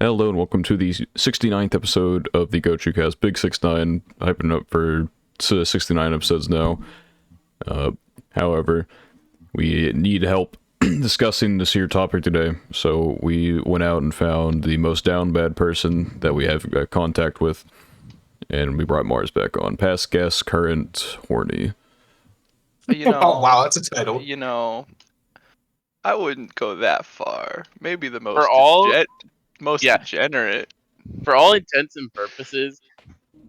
Hello and welcome to the 69th episode of the Gochuucast. Big 69. I've been up for 69 episodes now. Uh, However, we need help discussing this here topic today. So we went out and found the most down bad person that we have contact with, and we brought Mars back on. Past guest, current, horny. You Oh know, wow, that's a title. you know, I wouldn't go that far. Maybe the For all, most yeah. degenerate. For all intents and purposes,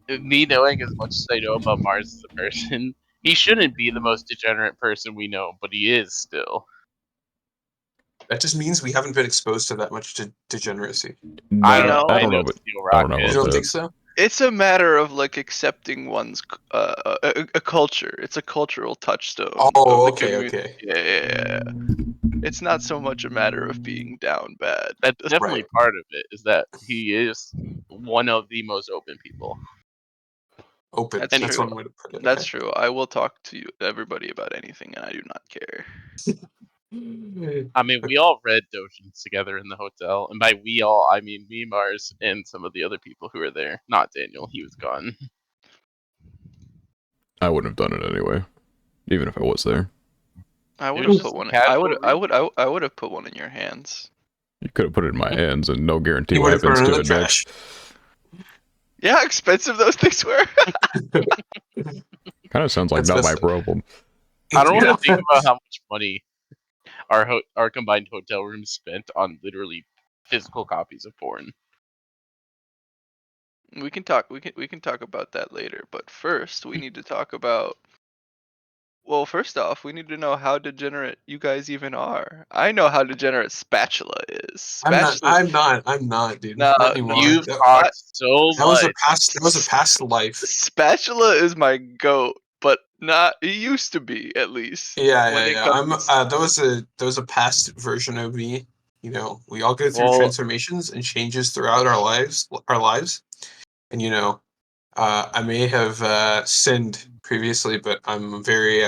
me knowing as much as I know about Mars as a person, he shouldn't be the most degenerate person we know, but he is still. That just means we haven't been exposed to that much degeneracy. No, I don't know. I don't know. Steel I don't know Rocket. You about don't that. think so? It's a matter of like accepting one's a culture. It's a cultural touchstone. Oh, of the okay, community. okay. Yeah. It's not so much a matter of being down bad. That's definitely Right. part of it. Is that he is one of the most open people. Open. That's That's true. one way to put it. That's true. I will talk to everybody about anything, and I do not care. true. I mean, we all read Dojins together in the hotel, and by we all, I mean me, Mars, and some of the other people who were there. Not Daniel; he was gone. I wouldn't have done it anyway, even if I was there. I would was have just put one. a casual I would have put one in your hands. You could have put it in my hands, and no guarantee You what would have happens thrown to it in it the next. trash. Yeah, how expensive those things were. Kind of sounds like That's not my messed up. problem. I don't want Yeah. to think about how much money our combined hotel rooms spent on literally physical copies of porn. We can talk. We can talk about that later. But first, we need to talk about. Well, first off, we need to know how degenerate you guys even are. I know how degenerate spatula is. I'm not. Spatula. I'm not, dude. No, Not anymore. You've That, talked so that was a much. past. That was a past life. Spatula is my goat, but not. It used to be at least. Yeah, when yeah, it yeah. comes- That was a past version of me. You know, we all go through Well, transformations and changes throughout our lives, and I may have sinned previously, but I'm very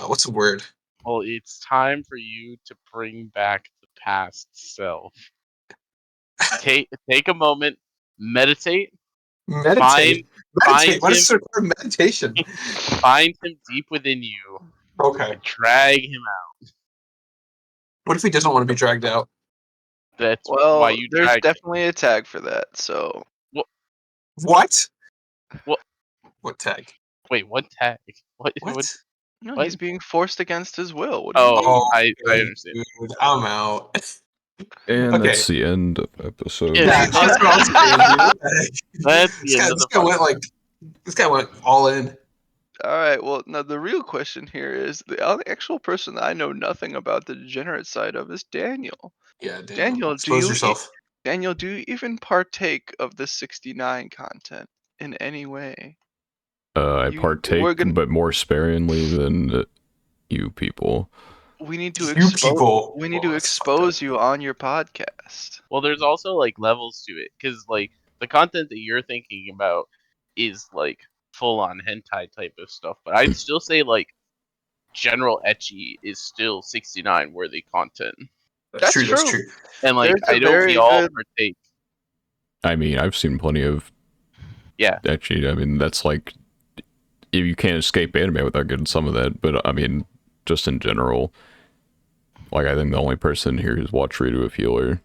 what's the word? well, it's time for you to bring back the past self. Take a moment, meditate, Meditate. find What him, is the word meditation? find him deep within you, Okay. and drag him out. What if he doesn't want to be dragged out? That's Well, why you there's drag him. definitely a tag for that. So What? What? What tag? Wait, what tag? What? no, What? he's being forced against his will. What do you Oh, mean? Oh, I okay, understand. dude, I'm out. And Okay. that's the end of episode. Yeah. Yeah, that's what I'm saying, dude. What the heck? That's the end of This the guy went this guy went all in. All right. Well, now the real question here is the actual person that I know nothing about the degenerate side of is Daniel. Yeah, Daniel, expose yourself. Daniel, do you even partake of the 69 content in any way? I You, partake, we're gonna. but more sparingly than you people. We need to You people. We need to That's fucked up. expose you on your podcast. Well, there's also like levels to it, because like the content that you're thinking about is like full on hentai type of stuff, but I'd still say like general etchy is still 69 worthy content, That's That's true. true. and like There's a I know we very all good- partake. I mean, I've seen plenty of. Yeah. Actually, I mean, that's like. You can't escape anime without getting some of that, but I mean, just in general. Like, I think the only person here who's watched Redo of Healer.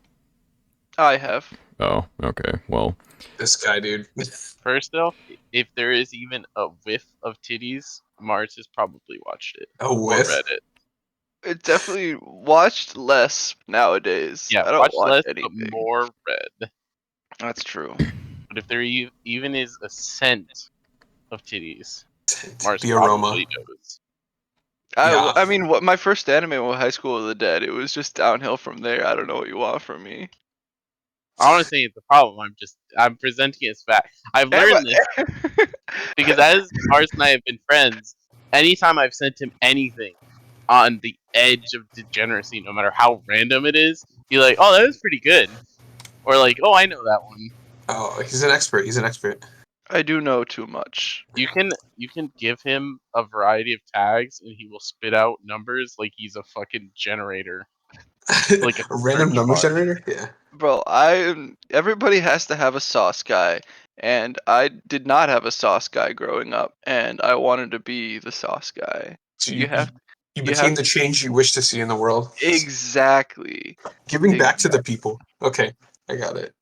I have. Oh, okay. Well, This guy, dude. First though, if there is even a whiff of titties, Mars has probably watched it A or whiff? read it. It definitely watched less nowadays. Yeah, I don't watch watch less anything. but more read. That's true. But if there even is a scent of titties, Mars The aroma. probably knows. Yeah. I mean, what my first anime was High School of the Dead. It was just downhill from there. I don't know what you want from me. I'm not saying it's a problem. I'm presenting it as fact. I've learned this because as Mars and I have been friends, anytime I've sent him anything on the edge of degeneracy, no matter how random it is, he's like, "Oh, that was pretty good," or like, "Oh, I know that one." Oh, he's an expert. He's an expert. I do know too much. You can give him a variety of tags, and he will spit out numbers like he's a fucking generator. Like a a random search number bar. generator? Yeah. bro, everybody has to have a sauce guy, and I did not have a sauce guy growing up, and I wanted to be the sauce guy. So You have you you have became the change you wish to see in the world. exactly. Giving back to the people. Okay, I got it.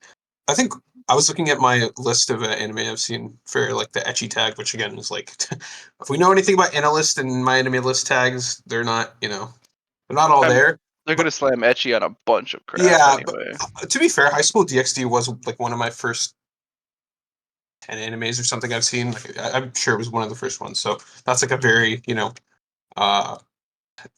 I think I was looking at my list of anime I've seen for like the ecchi tag, which again is like, if we know anything about analyst and my anime list tags, they're not, they're not all I'm- there. They're But gonna slam etchy on a bunch of crap yeah, anyway. but to be fair, High School DxD was like one of my first 10 animes or something I've seen. Like, I'm sure it was one of the first ones. So that's like a very, uh,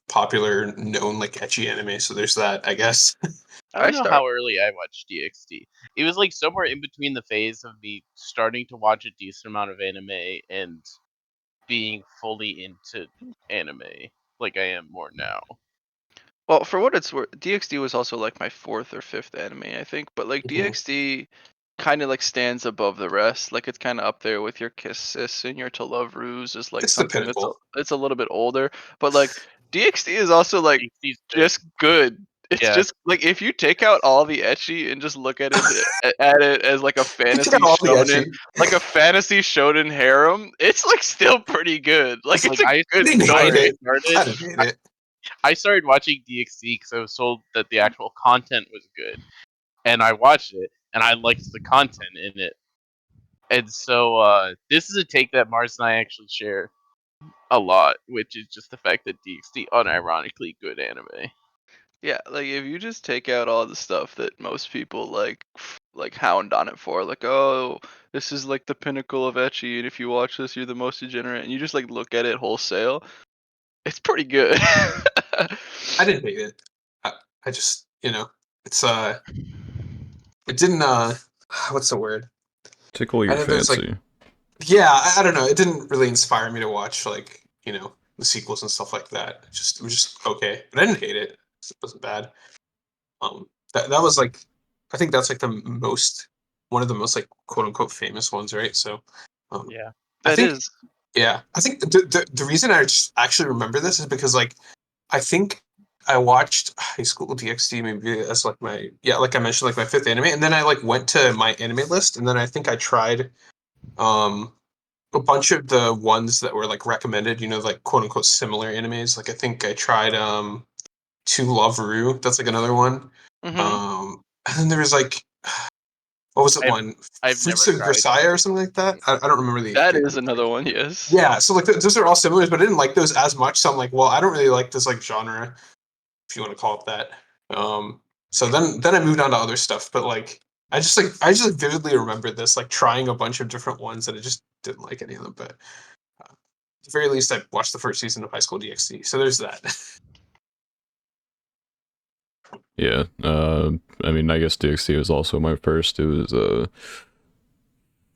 popular, known like ecchi anime. So there's that, I guess. I I don't know start. how early I watched DxD. It was like somewhere in between the phase of me starting to watch a decent amount of anime and being fully into anime like I am more now. Well, for what it's worth, DxD was also like my fourth or fifth anime, I think. But like Mhm. DxD kind of like stands above the rest. Like it's kind of up there with your Kisses and your To Love Ruse is like It's the something pinnacle. it's a little bit older. But like DxD is also like DxD's good. just good. It's Yeah. just like if you take out all the ecchi and just look at it as like a fantasy Take out all the shonen, ecchi. like a fantasy shonen harem, it's like still pretty good. Like Like it's a I good didn't so hate story. it. I started didn't hate it. I started watching DxD because I was told that the actual content was good, and I watched it, and I liked the content in it. And so this is a take that Mars and I actually share a lot, which is just the fact that DxD unironically good anime. Yeah, like if you just take out all the stuff that most people like hound on it for, like, oh, this is like the pinnacle of ecchi, and if you watch this, you're the most degenerate, and you just like look at it wholesale, it's pretty good. I didn't hate it. I just, it's it didn't what's the word? Tickle I your know there's like, fancy. yeah, I don't know. It didn't really inspire me to watch like, the sequels and stuff like that. It was just okay. But I didn't hate it. It wasn't bad. That was like, I think that's like one of the most like quote unquote famous ones, right? So, Yeah. I That think is. yeah, I think the reason I just actually remember this is because like I think I watched High School DxD maybe as like like I mentioned, like my fifth anime, and then I like went to my anime list, and then I think I tried um a bunch of the ones that were like recommended, like quote unquote similar animes. Like I think I tried To Love Ru, that's like another one. Mm-hmm. And then there was like, what was it I've one? I've Fruits never of tried. Versailles or something like that. I don't remember That the is another one, yes. yeah, so like those are all similar, but I didn't like those as much. So I'm like, well, I don't really like this like genre, if you want to call it that. So then I moved on to other stuff, but like I just like, vividly remember this like trying a bunch of different ones and I just didn't like any of them. But at the very least, I watched the first season of High School DxD, so there's that. Yeah. I mean, I guess DxD was also my first. It was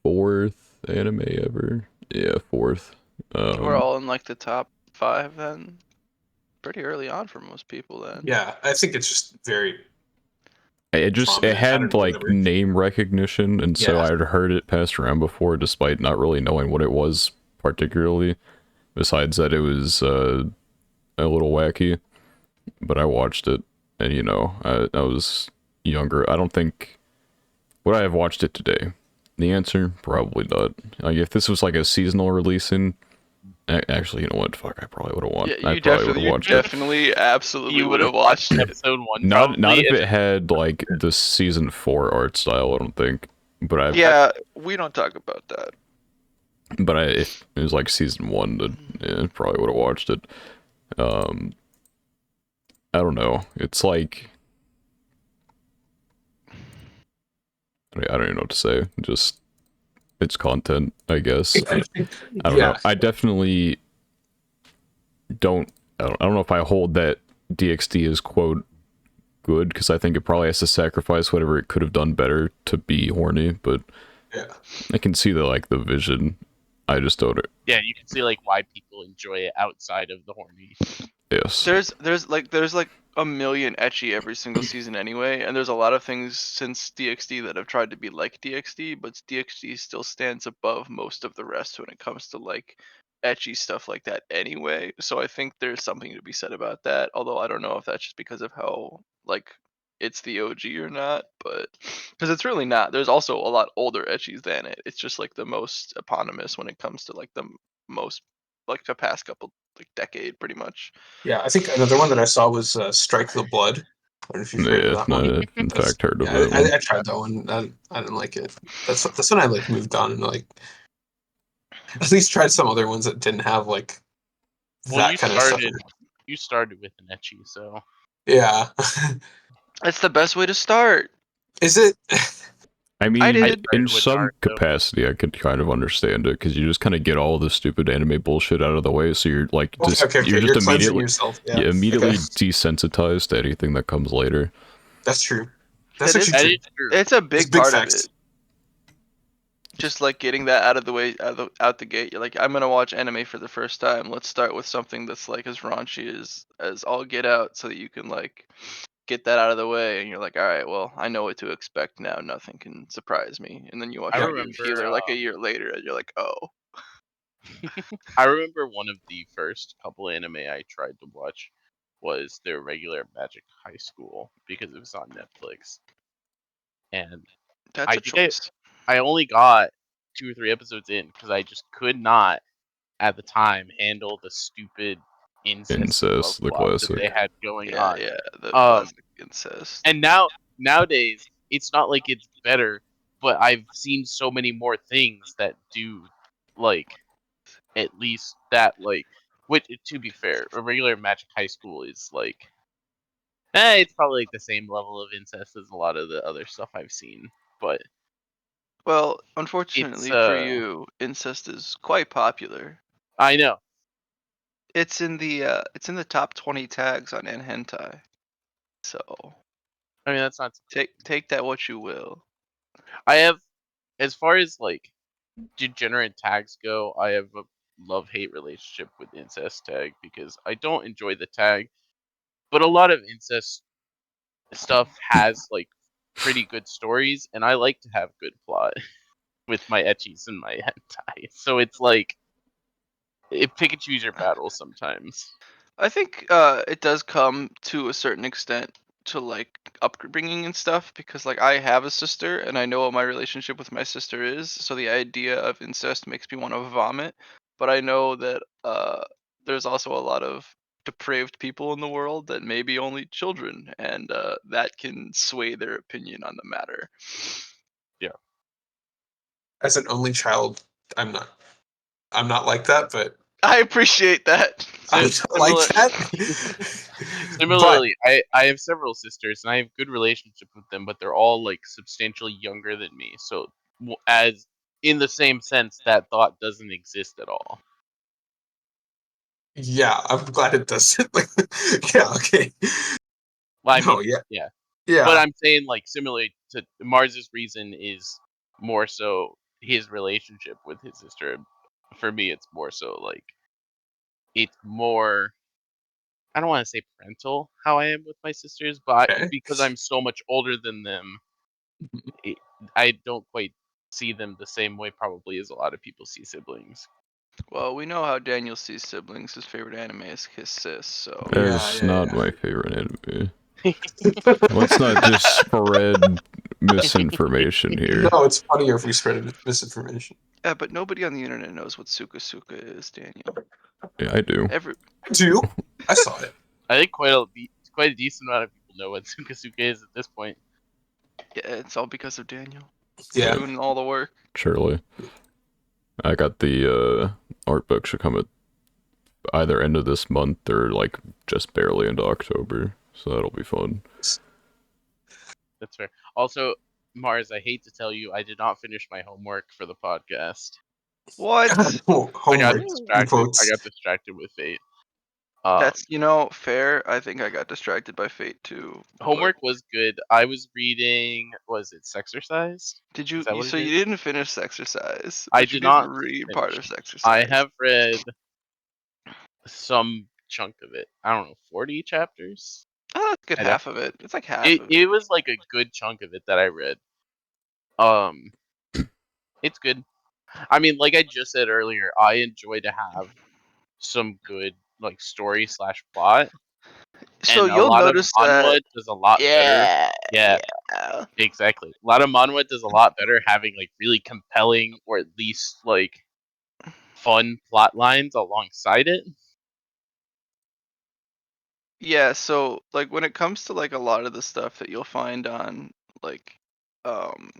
fourth anime ever. Yeah, fourth. We're all in like the top 5 then. Pretty early on for most people then. Yeah, I think it's just very it prominent. I don't had know, like whatever. name recognition, and so Yeah. I'd heard it passed around before, despite not really knowing what it was particularly. Besides that, it was a little wacky, but I watched it, and I was younger. I don't think would I have watched it today. The answer, probably not. Like if this was like a seasonal releasing, actually, you know what? Fuck, I probably would have watched. Yeah, I probably would have you watched it. definitely absolutely You would have watched watched it. episode 1 Not probably. if it had like the season 4 art style. I don't think. But Yeah, we don't talk about that. if it was like season 1, then yeah, probably would have watched it. I don't know. It's like I don't even know what to say. Just it's content, I guess. I don't know. Yeah, I definitely don't. I don't know if I hold that DxD is quote good, because I think it probably has to sacrifice whatever it could have done better to be horny. But yeah. I can see the vision. I just don't. Yeah, you can see like why people enjoy it outside of the horny. Yes. There's like a million ecchi every single season anyway, and there's a lot of things since DxD that have tried to be like DxD, but DxD still stands above most of the rest when it comes to like ecchi stuff like that anyway. So I think there's something to be said about that. Although I don't know if that's just because of how like it's the OG or not, but because it's really not. There's also a lot older ecchis than it. It's just like the most eponymous when it comes to like the most like the past couple like decade pretty much. Yeah, I think another one that I saw was Strike the Blood. I don't know if you've heard of Yeah, that one. no, in fact, heard of Yeah, that one. I tried that one. I didn't like it. That's when I like moved on and like at least tried some other ones that didn't have like Well, that kind of stuff. you started with an ecchi, so Yeah. It's the best way to start. Is it? I I mean, I did. in started with some Naruto. capacity, I could kind of understand it because you just kind of get all the stupid anime bullshit out of the way, so you're like just Okay. you're just You're cleansing immediately yourself. Yeah. you're immediately Okay. desensitized to anything that comes later. That's true. That's That is. actually That true. is true. It's a It's big big part of facts. it. Just like getting that out of the way out the gate. You're like, I'm gonna watch anime for the first time. Let's start with something that's like as raunchy as all get out, so that you can like get that out of the way, and you're like, all right, well, I know what to expect now. Nothing can surprise me. And then you watch I Yeah. Review remember. Healer like a year later, and you're like, oh, I remember one of the first couple anime I tried to watch was their regular Magic High School because it was on Netflix, and that's I a think choice. I only got 2 or 3 episodes in because I just could not at the time handle the stupid incest love Incest, the plot that they classic. had going Yeah, on. yeah, the Um, classic incest. and nowadays it's not like it's better, but I've seen so many more things that do like at least that like. Which, to be fair, a regular Magic High School is like, it's probably like the same level of incest as a lot of the other stuff I've seen, but Well, it's unfortunately for you, incest is quite popular. I know. It's in the top 20 tags on Hentai. So I mean, that's not. take that what you will. I have, as far as like degenerate tags go, I have a love-hate relationship with incest tag because I don't enjoy the tag, but a lot of incest stuff has like pretty good stories, and I like to have good plot with my etchies and my hentai. So it's like pick and choose your battles sometimes. I think it does come to a certain extent to like upbringing and stuff, because like I have a sister and I know what my relationship with my sister is, so the idea of incest makes me want to vomit. But I know that there's also a lot of depraved people in the world that may be only children, and that can sway their opinion on the matter. Yeah. As an only child, I'm not. I'm not like that, but I appreciate that. I'm not like that. But Similarly, I have several sisters and I have good relationship with them, but they're all like substantially younger than me. So as in the same sense, that thought doesn't exist at all. yeah, I'm glad it doesn't. Yeah. Okay. Well, I No. mean, Yeah. yeah, but Yeah. I'm saying like similarly to Mars's reason is more so his relationship with his sister. For me, it's more so like it's more. I don't want to say parental how I am with my sisters, but Okay. because I'm so much older than them, it, I don't quite see them the same way probably as a lot of people see siblings. Well, we know how Daniel sees siblings. His favorite anime is Kiss Sis, so Yeah. That's not Yeah. my favorite anime. Yeah. Let's not just spread misinformation here. No, it's funnier if we spread misinformation. yeah, but nobody on the internet knows what Suka Suka is, Daniel. Yeah, I do. Every I do. I saw it. I think quite a decent amount of people know what Suka Suka is at this point. yeah, it's all because of Daniel Yeah. doing all the work. Surely. I got the art book should come at either end of this month or like just barely into October, so that'll be fun. That's fair. Also, Mars, I hate to tell you, I did not finish my homework for the podcast. What? I got Homework in distracted. I quotes. got distracted with Fate. That's fair. I think I got distracted by Fate too. But Homework was good. I was reading. Was it Sexercise? did Is that what so it you is? didn't finish Sexercise, I but you did did not read part finish of it. I Sexercise. have read some chunk of it. I don't know, 40 chapters. Oh, that's a good I def- half of it. It's like half of it. it was like a good chunk of it that I read. Um, it's good. I mean, like I just said earlier, I enjoy to have some good like story slash plot. So And a you'll lot of notice that. manhwa does a lot better. Yeah. Yeah, Yeah. exactly. A lot of manhwa does a lot better having like really compelling or at least like fun plot lines alongside it. Yeah, so like when it comes to like a lot of the stuff that you'll find on like um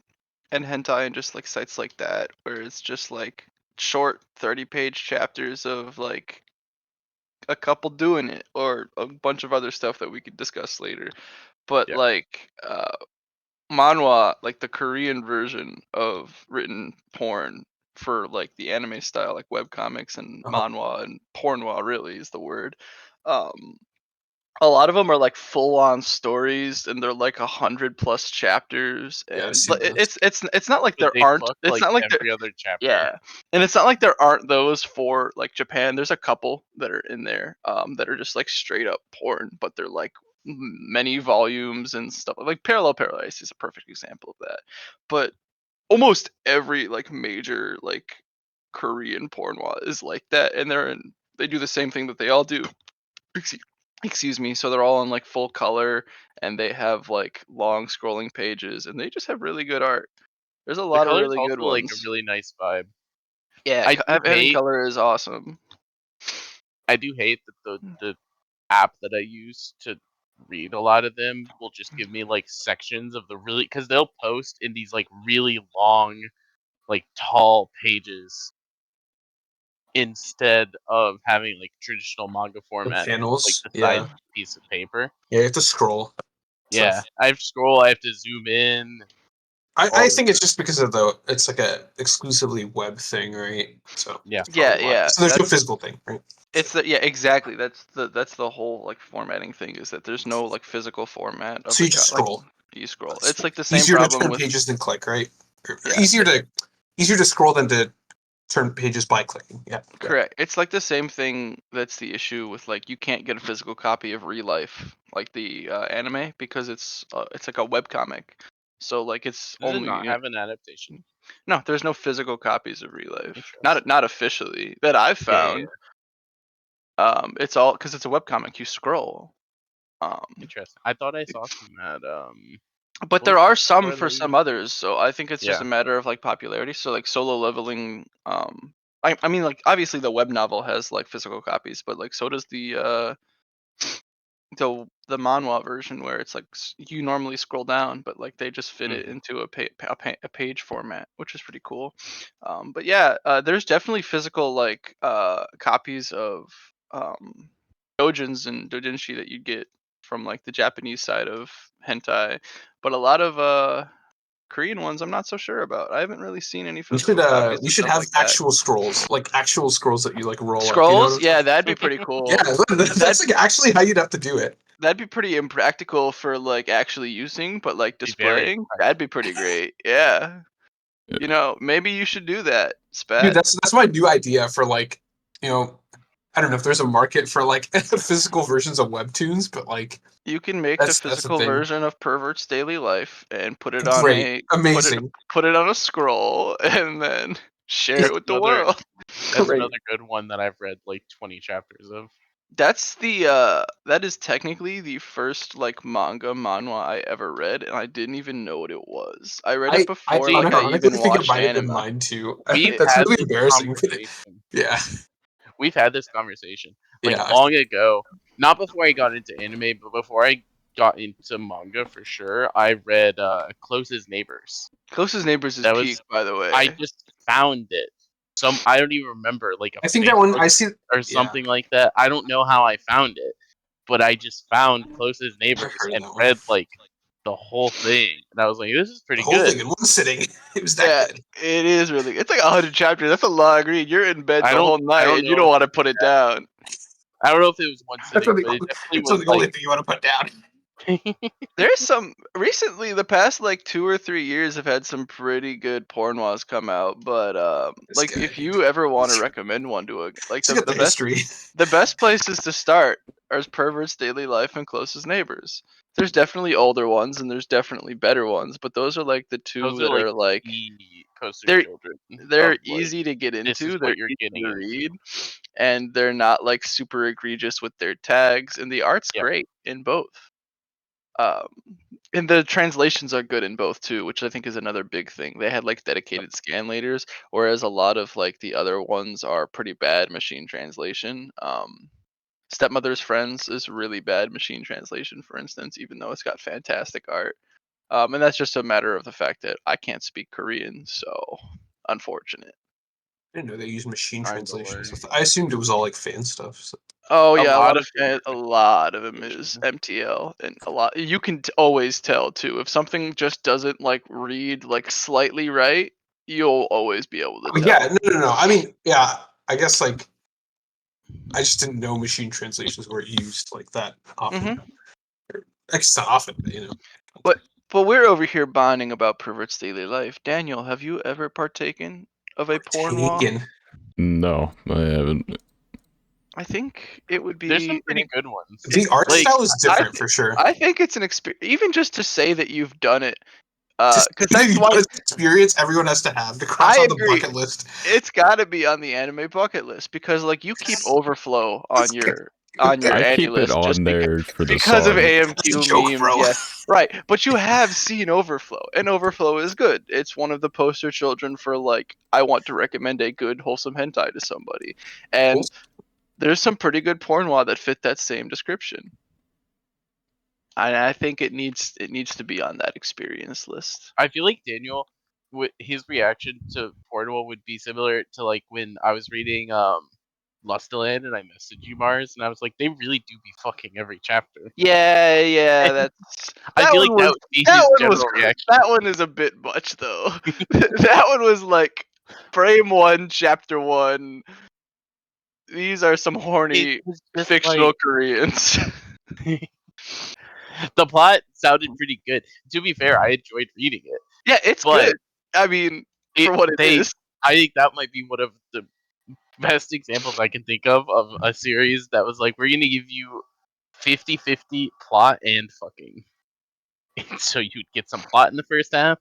and hentai and just like sites like that where it's just like short 30-page chapters of like a couple doing it or a bunch of other stuff that we could discuss later. But Yeah. like manhwa, like the Korean version of written porn for like the anime style, like webcomics and Uh-huh. manhwa and pornwa really is the word. Um, a lot of them are like full on stories, and they're like 100+ chapters, Yeah, I've and seen those. it's not like But there they aren't. fuck It's like not like there. every other chapter. Yeah, and it's not like there aren't those for like Japan. There's a couple that are in there, that are just like straight up porn, but they're like many volumes and stuff. Like Parallel Paradise is a perfect example of that. But almost every like major like Korean pornwa is like that, and they do the same thing that they all do. Excuse, excuse me. So they're all in like full color, and they have like long scrolling pages, and they just have really good art. There's a The lot of color's really good also like a ones. really nice vibe. Yeah, I do having hate color is awesome. that the app that I use to read a lot of them will just give me like sections of the really because they'll post in these like really long, like tall pages instead of having like traditional manga Like format, like panels. the size Yeah. of a piece of paper. Yeah, you have to scroll. Yeah, Tough. I have to scroll, I have to zoom in. I All think it's just because of it's like a exclusively web thing, right? So Yeah. that's probably why. Yeah. So there's no physical thing, right? Yeah, exactly. That's the whole like formatting thing, is that there's no like physical format of So the you just like scroll. you scroll. That's It's like the same easier to problem turn with pages than click, right? Or yeah. easier to scroll than to turn pages by clicking. Yeah. Yeah. Correct. It's like the same thing that's the issue with like you can't get a physical copy of Real Life, like the anime, because it's like a web comic. So like it's Does it only not have an adaptation? no, there's no physical copies of Real Life. Interesting. Not officially that I've Yeah. found. It's all because it's a web comic. You scroll. Um, Interesting. I thought I saw some at but what was there the are some store for that we some went to? others. So I think it's just a Yeah. matter of like popularity. So like Solo Leveling. I mean like obviously the web novel has like physical copies, but like so does the manhwa version, where it's like you normally scroll down, but like they just fit it Mhm. into a page format, which is pretty cool. But yeah, there's definitely physical like copies of dojins and dojinshi that you get from like the Japanese side of hentai, but a lot of Korean ones I'm not so sure about. I haven't really seen any physical copies We of should stuff have like that. actual scrolls that you like roll up. You know what Scrolls, I'm yeah, saying? that'd be pretty cool. Yeah, That that's like actually how you'd have to do it. That'd be pretty impractical for like actually using, but like Be very displaying, that'd be pretty great. Yeah. Yeah. Maybe you should do that, Dude, Spat. that's my new idea for like, you know, I don't know if there's a market for like physical versions of webtoons, but like You can make the that's the physical thing. version of Pervert's Daily Life and put it on Great, a amazing, put it on a scroll and then share yeah, it with the another world. that's great. another good one that I've read like 20 chapters of. That is technically the first like manhwa I ever read, and I didn't even know what it was. I read it I before like I unironically even think it watched might have been anime. mine too. We've That's had really this embarrassing, but conversation. yeah, We've had this conversation like yeah. long ago. Not before I got into anime, but before I got into manga for sure. I read Closest Neighbors. Closest Neighbors is That peak, was by the I way. just found it. I don't even remember like I a think that one Facebook I see. or Yeah, something like that. I don't know how I found it, but I just found Closest I've Neighbors heard of and that one. read like the whole thing, and I was like, "This is The pretty whole good." thing in one sitting. It was that Yeah, good. it is really. It's like 100 chapters. That's a long read. You're in bed the whole I night don't and you know. don't want to put it down. I don't know if it was one That's sitting, the but it definitely it's was the only like thing you want to put down. There's some recently, the past like 2 or 3 years, have had some pretty good pornwas come out. But It's like if good. you ever want to recommend one to a like It's got the history. the best places to start are Pervert's Daily Life and Closest Neighbors. There's definitely older ones and there's definitely better ones, but those are like the two those are that like are like the poster they're children they're of like easy to get this is into. They're what you're easy getting to into. read, and they're not like super egregious with their tags, and the art's great in both. And the translations are good in both too, which I think is another big thing. They had like dedicated scanlators, whereas a lot of like the other ones are pretty bad machine translation. Stepmother's Friends is really bad machine translation, for instance, even though it's got fantastic art. And that's just a matter of the fact that I can't speak Korean, so unfortunate. I didn't know they used machine Trying to translations. learn. I assumed it was all like fan stuff. So. Oh A yeah, lot of a lot of them is MTL, and a lot you can always tell too if something just doesn't like read like slightly right. You'll always be able to Oh, tell. yeah, no. I mean, yeah, I guess like I just didn't know machine translations were used like that often. I guess not often, but But we're over here bonding about pervert's daily life. Daniel, have you ever partaken of a porn wall? Taken. No, I haven't. I think it would be There's some pretty good ones. The art Like, style is different for sure. I think it's an experience, even just to say that you've done it. Just Because that's why experience everyone has to have to cross I on the agree. bucket list. It's got to be on the anime bucket list because like you keep overflow on your I annie keep it list just on there for the because of song. AMQ Joke, memes. bro. Yeah, right. But you have seen Overflow, and Overflow is good. It's one of the poster children for like I want to recommend a good wholesome hentai to somebody, and there's some pretty good porn that fit that same description. I think it needs to be on that experience list. I feel like Daniel, his reaction to Portal would be similar to like when I was reading Lustland and I messaged you Mars and I was like, they really do be fucking every chapter. Yeah, that's I feel like that would be his general reaction. That one is a bit much though. That one was like frame 1, chapter 1. These are some horny fictional Koreans. The plot sounded pretty good. To be fair, I enjoyed reading it. Yeah, it's good. I mean, for what it is. I think that might be one of the best examples I can think of a series that was like, we're going to give you 50-50 plot and fucking. And so you'd get some plot in the first half,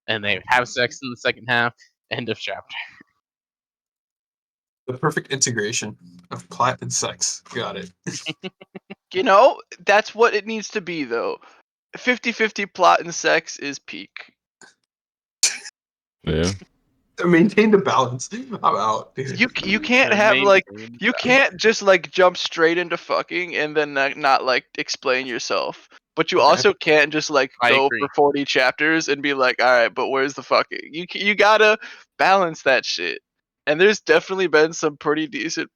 and they would have sex in the second half, end of chapter. The perfect integration of plot and sex. Got it. You know, that's what it needs to be though. 50-50 plot and sex is peak. Yeah. Maintain the balance. I'm out. You can't have like you can't just like jump straight into fucking and then not like explain yourself. But you also can't just like go for 40 chapters and be like, all right, but where's the fucking? You gotta balance that shit. And there's definitely been some pretty decent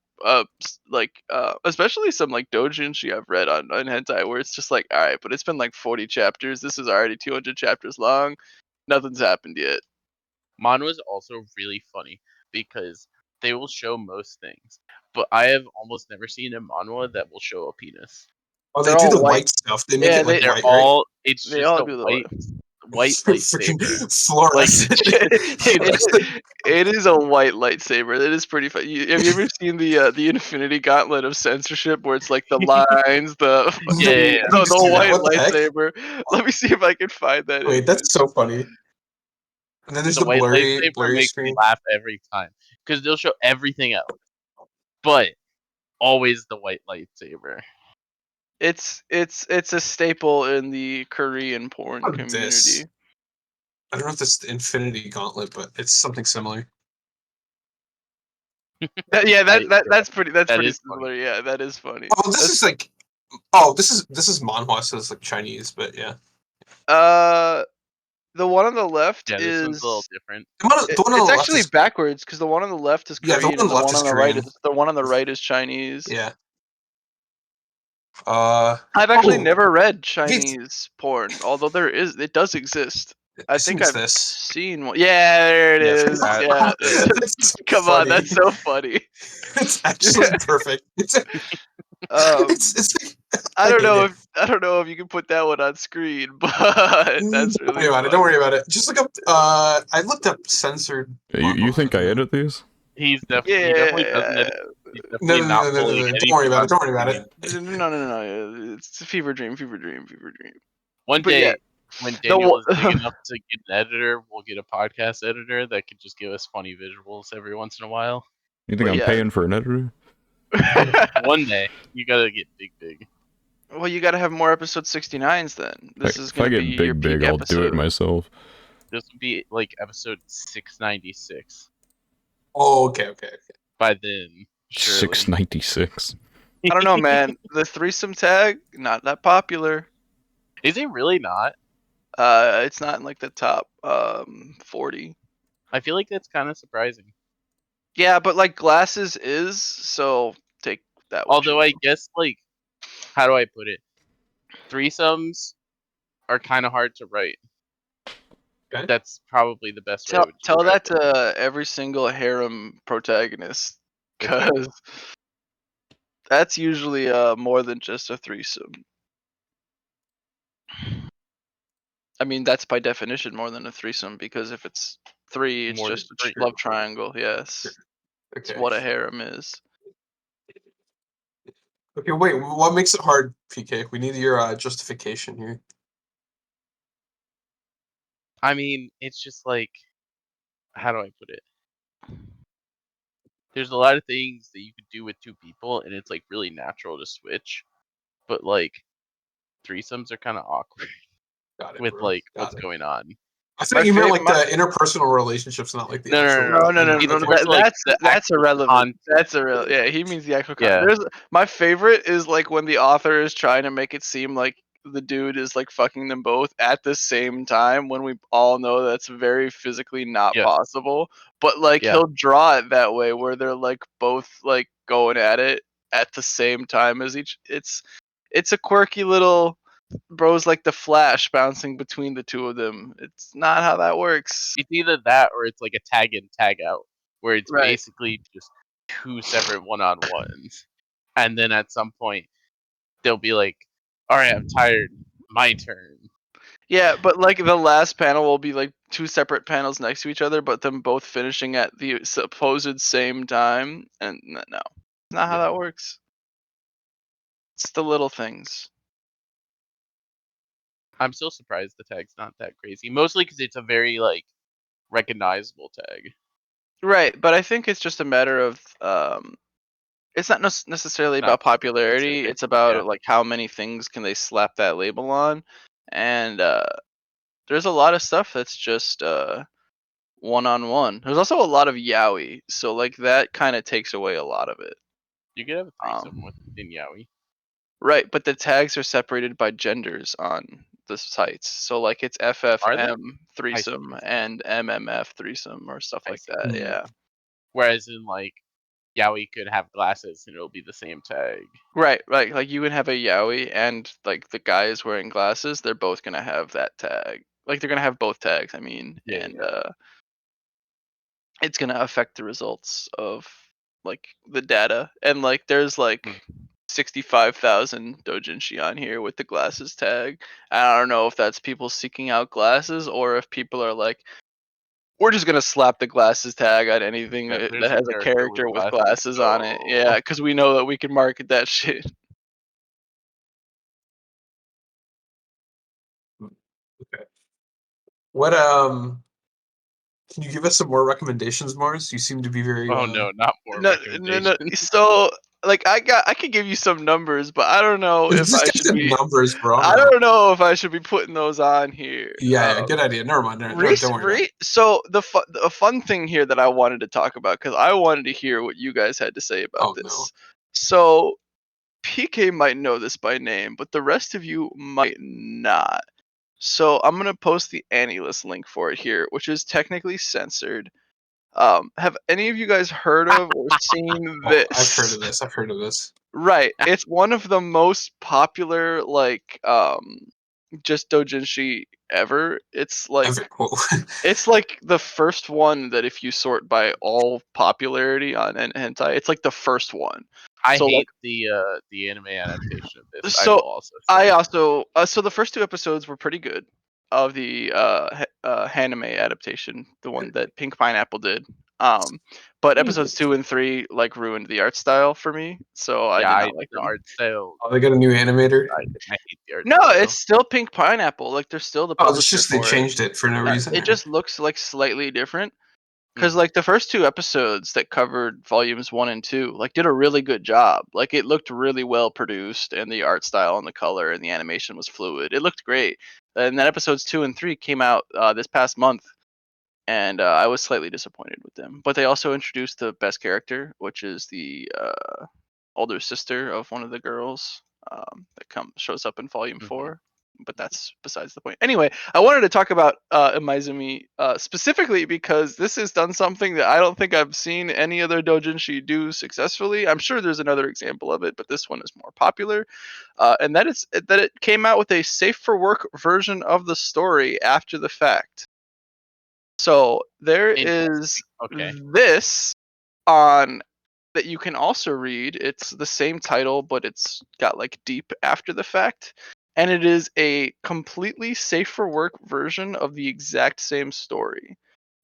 especially some like doujinshi I've read on hentai where it's just like, all right, but it's been like 40 chapters. This is already 200 chapters long. Nothing's happened yet. Manhwa is also really funny because they will show most things, but I have almost never seen a manhwa that will show a penis. Oh, they do the white stuff. They make it like white, right? It's just a white lightsaber. Fluorescent. It is a white lightsaber. It is pretty fun. Have you ever seen the Infinity Gauntlet of censorship where it's like the lines, the white lightsaber? Let me see if I can find that. Wait, that's so funny. And then there's the white blurry makes screen. Me laugh every time because they'll show everything else, but always the white lightsaber. It's a staple in the Korean porn community. I don't know if this is the Infinity Gauntlet, but it's something similar. That's pretty similar. Funny. Yeah, that is funny. Oh, this is like this is manhwa, so it's like Chinese, but yeah. The one on the left this is one's a little different. It's actually backwards because the one on the left is Korean and the one on the right is the one on the right is Chinese. Yeah. I've actually never read Chinese porn, although it does exist. I think I've seen one. Yeah, there it is. Yeah. Come on, that's so funny. It's actually perfect. I don't know if you can put that one on screen, but that's really funny. Don't worry about it. Just look up. I looked up censored. You think I edit these? He definitely doesn't edit. No. Don't worry about it. Don't worry about it. No. It's a fever dream. One day, when Daniel is big enough to get an editor, we'll get a podcast editor that could just give us funny visuals every once in a while. You think I'm paying for an editor? One day you gotta get big. Well, you got to have more episode 69s then. This is If I going to be get your big, peak I'll do it episode. myself. This would be like episode 696 Oh, okay. by then. Surely. 696. I don't know, man. The threesome tag, not that popular. Is it really not? It's not in like the top 40. I feel like that's kind of surprising. Yeah, but like glasses is, so take that. Although I guess like, how do I put it? Threesomes are kind of hard to write. Okay. That's probably the best way to tell describe that to every single harem protagonist, Which one? because that's usually more than just a threesome. I mean, that's by definition more than a threesome, because if it's 3, it's More just than a three. love triangle. Yes, it's Okay. what a harem is. Okay, wait. What makes it hard, PK? We need your justification here. I mean, it's just like, how do I put it? There's a lot of things that you could do with two people, and it's like really natural to switch. But like, threesomes are kind of awkward Got it, with bro. like Got what's it. going on. I thought you meant like my- the interpersonal relationships, not like the No, actual. No. It's like the That's actual irrelevant. content. That's irrelevant. Yeah, he means the actual. Yeah. There's my favorite is like when the author is trying to make it seem like the dude is like fucking them both at the same time, when we all know that's very physically not Yes. possible. But like Yeah. he'll draw it that way, where they're like both like going at it at the same time as each. It's a quirky little. Bro's like the Flash bouncing between the two of them. It's not how that works. It's either that or it's like a tag in, tag out, where it's Right. basically just two separate one-on-ones. And then at some point, they'll be like, all right, I'm tired. My turn. Yeah, but like the last panel will be like 2 separate panels next to each other, but them both finishing at the supposed same time. And no, not how Yeah. that works. It's the little things. I'm still surprised the tag's not that crazy. Mostly because it's a very, like, recognizable tag. Right, but I think it's just a matter of it's not necessarily Not about popularity. specific, It's about yeah. like how many things can they slap that label on, and there's a lot of stuff that's just one-on-one. There's also a lot of yaoi, so like that kind of takes away a lot of it. You could have a threesome Um, within Yaoi. Right, but the tags are separated by genders on the sites. So like it's Are they? FFM threesome threesome. and MMF threesome or stuff I like see. that. Yeah. Whereas in, like, Yaoi could have glasses and it'll be the same tag. Right, right. Like you can have a yaoi and like the guy is wearing glasses, they're both gonna have that tag. Like they're gonna have both tags, I mean, Yeah, and yeah. it's gonna affect the results of like the data. And like there's like Hmm. 65,000 doujinshi on here with the glasses tag. And I don't know if that's people seeking out glasses or if people are like, we're just gonna slap the glasses tag on anything Yeah, that there's has a character with glasses on it. Yeah, Oh. because we know that we can market that shit. Okay. What Can you give us some more recommendations, Mars? You seem to be very. Oh no, not more No. recommendations. So like I could give you some numbers, but I don't know if Just I get should the be. numbers, bro. I don't know if I should be putting those on here. Yeah, good idea. Never mind. No, don't worry about it. So a fun thing here that I wanted to talk about, because I wanted to hear what you guys had to say about Oh, this. no. So PK might know this by name, but the rest of you might not. So I'm gonna post the AniList link for it here, which is technically censored. Have any of you guys heard of or seen Oh, this? I've heard of this. I've heard of this. Right. It's one of the most popular like just doujinshi ever. It's like it's like the first one that if you sort by all popularity on hentai, it's like the first one. I So hate the anime adaptation of this. I so will also say. I also so the first 2 episodes were pretty good of the Haname adaptation, the one that Pink Pineapple did. But episodes 2 and 3 like ruined the art style for me, so I Yeah, did I not like the them. art style. Oh, they got a new animator. I hate the art No, style. it's still Pink Pineapple. Like they're still the Oh, it's publisher just they for it. changed it for no reason. It just looks like slightly different. Because like the first 2 episodes that covered volumes 1 and 2, like did a really good job. Like it looked really well produced, and the art style and the color and the animation was fluid. It looked great. And then episodes 2 and 3 came out this past month, and I was slightly disappointed with them. But they also introduced the best character, which is the older sister of one of the girls that shows up in volume 4. But that's besides the point. Anyway, I wanted to talk about Imaizumi specifically because this has done something that I don't think I've seen any other doujinshi do successfully. I'm sure there's another example of it, but this one is more popular. And that is that it came out with a safe for work version of the story after the fact. So there is Okay. this on that you can also read. It's the same title, but it's got like deep after the fact. And it is a completely safe for work version of the exact same story.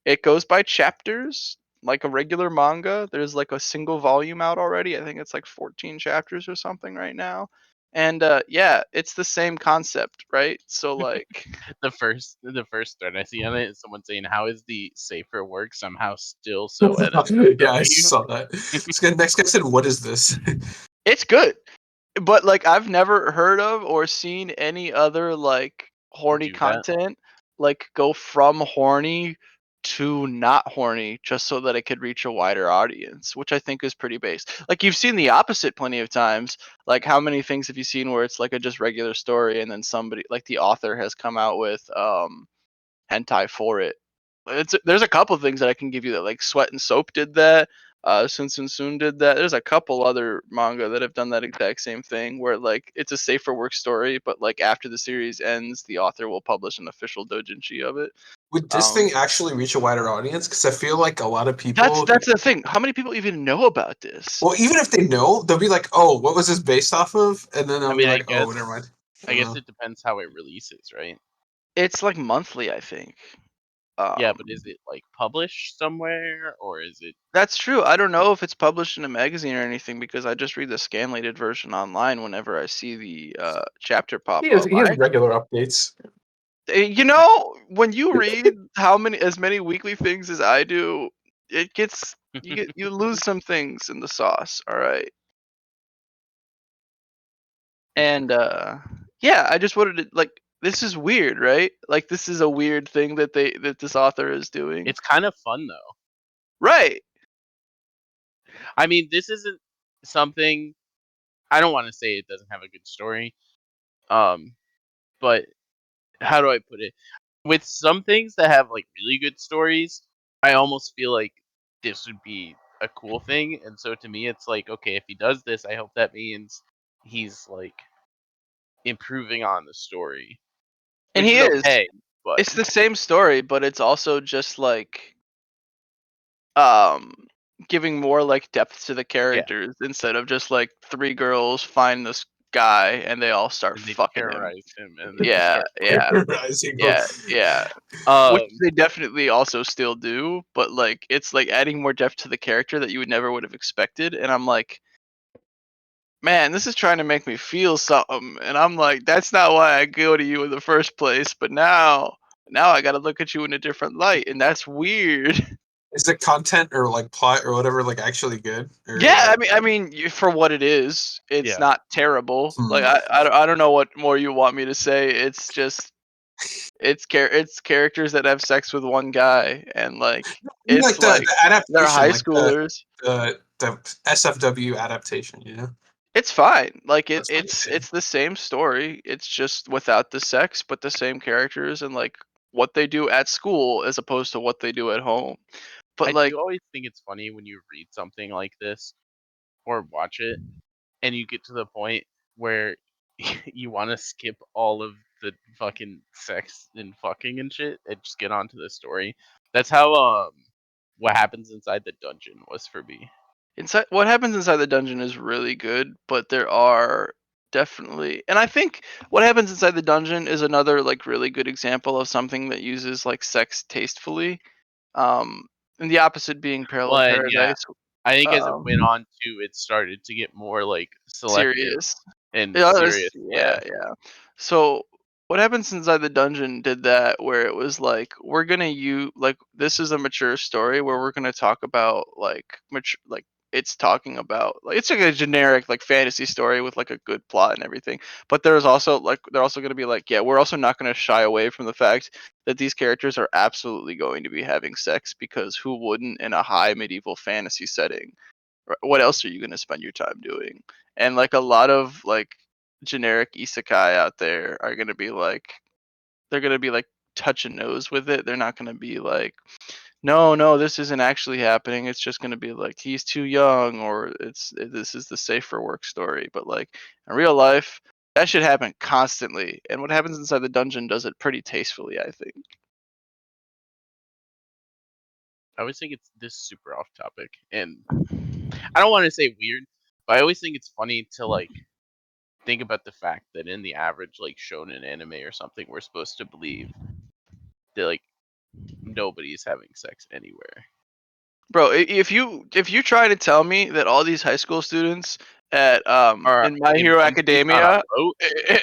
It goes by chapters, like a regular manga. There's like a single volume out already. I think it's like 14 chapters or something right now. And yeah, it's the same concept, right? So like The first thread I see on it is someone saying, "How is the safer work somehow still so Yeah, I NSFW?" saw that. Next guy said, "What is this?" it's good. But like I've never heard of or seen any other like horny Do that. content like go from horny to not horny just so that it could reach a wider audience, which I think is pretty base. Like you've seen the opposite plenty of times. Like how many things have you seen where it's like a just regular story and then somebody like the author has come out with hentai for it. There's a couple things that I can give you that like Sweat and Soap did that. Sun Sun Soon did that. There's a couple other manga that have done that exact same thing where like it's a safer work story, but like after the series ends, the author will publish an official doujinshi of it. Would this thing actually reach a wider audience? Because I feel like a lot of That's people. that's the thing. How many people even know about this? Well, even if they know, they'll be like, "Oh, what was this based off of?" And then I they'll be mean, I like, "Oh, guess never mind." I guess it depends how it releases, right? It's like monthly, I think. Yeah, but Um, is it like published somewhere or is it? that's true. I don't know if it's published in a magazine or anything because I just read the scanlated version online whenever I see the chapter pop up. He has regular updates. You know, when you read as many weekly things as I do, it gets you lose some things in the sauce. All right, and yeah, I just wanted to like this is weird, right? Like this is a weird thing that this author is doing, It's kind of fun though. right? I mean, this isn't something. I don't want to say it doesn't have a good story. But how do I put it? With some things that have like really good stories, I almost feel like this would be a cool thing. And so to me, it's like, okay, if he does this, I hope that means he's like improving on the story, And which he is is. okay. But It's the same story, but it's also just like um giving more like depth to the yeah, characters instead of just like 3 girls find this guy and they all start and they fucking him. terrorize him, and then they Yeah, start yeah, Rising. yeah. Which fucking. they definitely also still do, but like it's like adding more depth to the character that you would never would have expected. And I'm like, man, this is trying to make me feel something. And I'm like, that's not why I go to you in the first place. But now I got to look at you in a different light, and that's weird. Is the content or like plot or whatever like actually good? Or Yeah, like, I mean, for what it is, it's Yeah. not terrible. Like hmm. I don't know what more you want me to say. It's just it's characters that have sex with one guy, and like I mean, like it's like the they're adaptation, high like schoolers. the SFW adaptation. You know, It's fine. Like that's pretty good. it's the same story. It's just without the sex, but the same characters and like what they do at school as opposed to what they do at home. But I like do always think it's funny when you read something like this or watch it, and you get to the point where you want to skip all of the fucking sex and fucking and shit and just get on to the story. That's how what happens inside the dungeon was for me. inside what happens inside the dungeon is really good, but there are definitely and I think what happens inside the dungeon is another like really good example of something that uses like sex tastefully. Um and the opposite being Parallel Well, and yeah, Paradise. I think as it went Um on to, it started to get more like selective serious. and Yeah, serious. yeah, Yeah, yeah. So What Happens Inside the Dungeon did that, where it was like, we're gonna use like, this is a mature story where we're gonna talk about like mature, like it's talking about like, it's like a generic like fantasy story with like a good plot and everything. But there's also like, they're also gonna be like, yeah, we're also not gonna shy away from the fact that these characters are absolutely going to be having sex, because who wouldn't in a high medieval fantasy setting? What else are you gonna spend your time doing? And like a lot of like generic isekai out there are gonna be like, they're gonna be like touch and nose with it. They're not gonna be like, no, this isn't actually happening. It's just gonna be like he's too young, or this is the safe for work story. But like in real life, that should happen constantly. And What Happens Inside the Dungeon does it pretty tastefully, I think. I always think it's this super off topic, and I don't want to say weird, but I always think it's funny to like think about the fact that in the average like shonen anime or something, we're supposed to believe that like nobody's having sex anywhere. Bro, if you try to tell me that all these high school students at Or in My in Hero one piece on a Academia boat,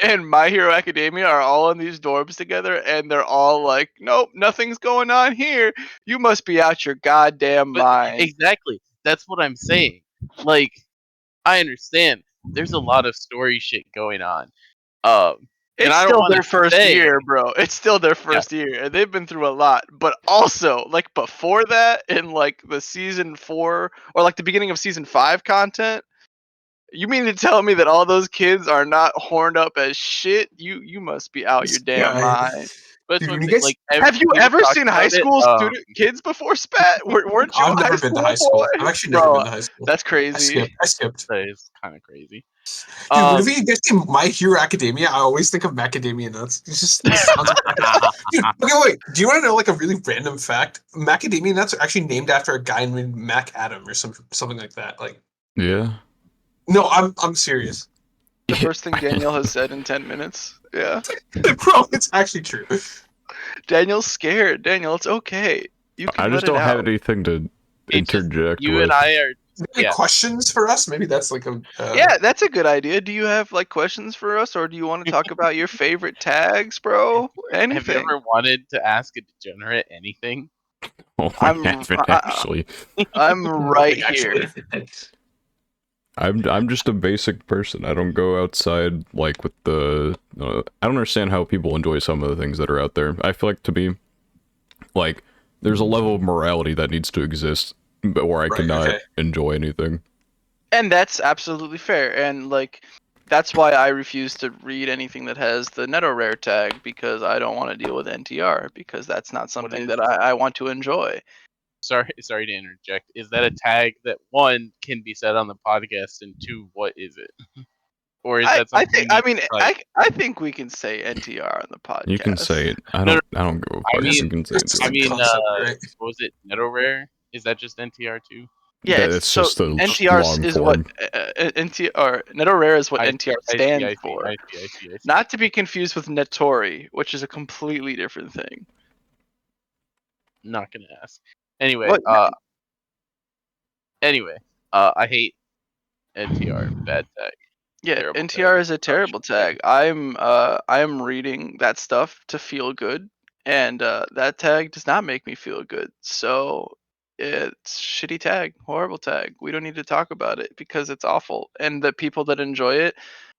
and My Hero Academia are all in these dorms together, and they're all like, nope, nothing's going on here, you must be out your goddamn but mind. exactly, that's what I'm saying. Like, I understand there's a lot of story shit going on. And It's I don't still want their to first say, year, bro. It's still their yeah, first year, and they've been through a lot. But also, like before that, in like the season 4 or like the beginning of season 5 content, you mean to tell me that all those kids are not horned up as shit? You must be out your This damn guy, mind. but that's dude, what I'm when you saying. guys, Like, Have you people ever talk seen high about it. school kids before, Spat? Weren't you I've a high never been to school high boy? school. I've actually never been Bro, to high school. that's I crazy. skipped. I skipped. That is kind of crazy. Dude, whenever you guys say My Hero Academia, I always think of macadamia nuts. It sounds like dude. Okay, wait. Do you want to know like a really random fact? Macadamia nuts are actually named after a guy named Mac Adam or something like that. Like, Yeah. no, I'm serious, The first thing Daniel has said in 10 minutes. Yeah. bro. It's actually true. Daniel's scared. Daniel, it's okay. You I can let just it don't have out. anything to It's just interject you and with. I are. Any Yeah, questions for us? Maybe that's like a Yeah, that's a good idea. Do you have like questions for us, or do you want to talk about your favorite tags, bro? have you Anything. ever wanted to ask a degenerate anything? Oh, I I'm haven't actually. I'm right nothing actually. here. I'm just a basic person. I don't go outside like with the. I don't understand how people enjoy some of the things that are out there. I feel like to be like there's a level of morality that needs to exist, but where I Right. cannot Okay. enjoy anything. And that's absolutely fair. And like that's why I refuse to read anything that has the Neto Rare tag, because I don't want to deal with NTR, because that's not something is- that I want to enjoy. Sorry to interject. Is that a tag that one can be said on the podcast, and two, what is it? Or is that I something think you need to like? I think we can say NTR on the podcast. You can say it. I No, don't go. I fuck. mean- You can say It's it. just I a mean, concept, right? what was it? Neto Rare? Is that just NTR too? Yeah, That it's it's just a NTR long is what form. NTR or Neto Rare is what I NTR I see, stands I see, for. I see, I see, I see. Not to be confused with Netori, which is a completely different thing. Not gonna ask. Anyway, What? I hate NTR. Bad tag. Yeah, Terrible NTR tag. is a terrible tag. I'm reading that stuff to feel good, and that tag does not make me feel good. So it's shitty tag, horrible tag. We don't need to talk about it because it's awful. And the people that enjoy it,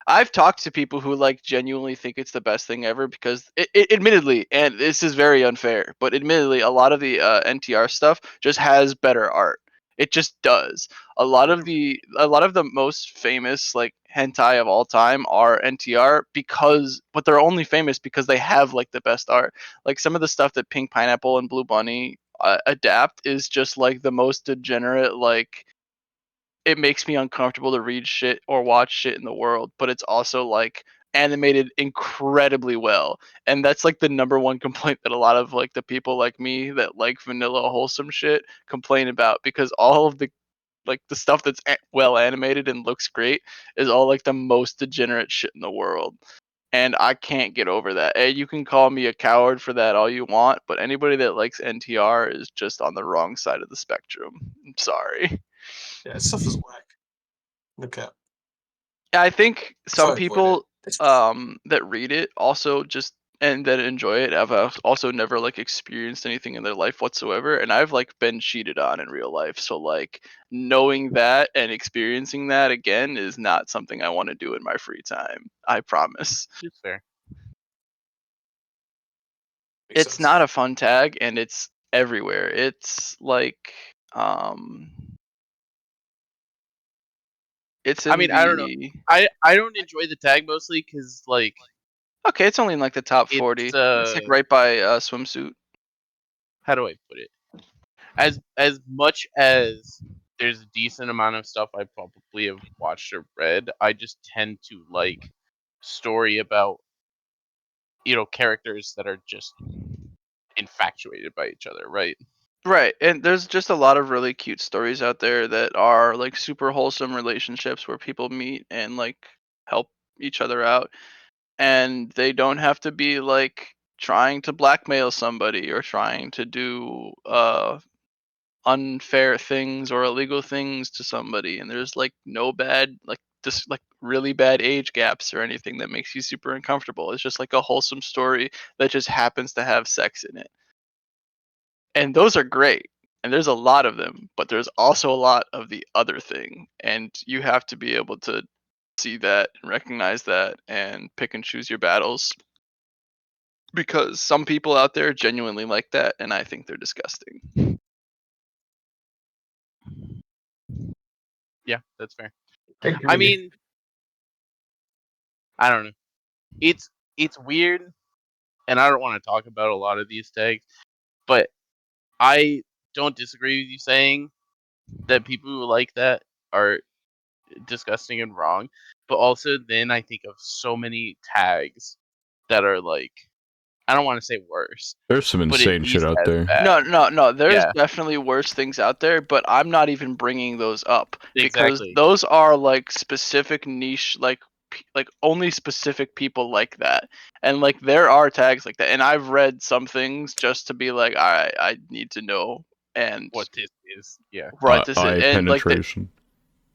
I've talked to people who like genuinely think it's the best thing ever, because admittedly, and this is very unfair, but admittedly, a lot of the NTR stuff just has better art. It just does. A lot of the most famous like hentai of all time are NTR, but they're only famous because they have like the best art. Like some of the stuff that Pink Pineapple and Blue Bunny adapt is just like the most degenerate, like it makes me uncomfortable to read shit or watch shit in the world, but it's also like animated incredibly well. And that's like the number one complaint that a lot of like the people like me that like vanilla wholesome shit complain about, because all of the like the stuff that's well animated and looks great is all like the most degenerate shit in the world. And I can't get over that. Hey, you can call me a coward for that all you want, but anybody that likes NTR is just on the wrong side of the spectrum. I'm sorry. Yeah, stuff is whack. No cap. I think So some I avoid people that read it also just and that enjoy it have also never like experienced anything in their life whatsoever, and I've like been cheated on in real life, so like knowing that and experiencing that again is not something I want to do in my free time. I promise. It's fair. Makes It's sense. not a fun tag, and it's everywhere. It's like it's in I mean, I don't know. I don't enjoy the tag mostly because like okay, it's only in like the top it's 40. It's like right by swimsuit. how do I put it? As much as there's a decent amount of stuff I probably have watched or read, I just tend to like story about characters that are just infatuated by each other, right? Right, and there's just a lot of really cute stories out there that are like super wholesome relationships where people meet and like help each other out, and they don't have to be like trying to blackmail somebody or trying to do unfair things or illegal things to somebody, and there's like no bad like just like really bad age gaps or anything that makes you super uncomfortable. It's just like a wholesome story that just happens to have sex in it. And those are great, and there's a lot of them, but there's also a lot of the other thing, and you have to be able to see that and recognize that and pick and choose your battles, because some people out there genuinely like that, and I think they're disgusting. Yeah, that's fair. I I agree. mean, I don't know. It's weird, and I don't want to talk about a lot of these tags, but I don't disagree with you saying that people who like that are disgusting and wrong. But also, then I think of so many tags that are like, I don't want to say worse, There's some but at insane shit least out as there. bad. No. There's Yeah, definitely worse things out there, but I'm not even bringing those up because exactly. those are like specific niche, like like only specific people like that, and like there are tags like that, and I've read some things just to be like, all right, I need to know and What this is. Yeah. what this is, Eye and like the penetration.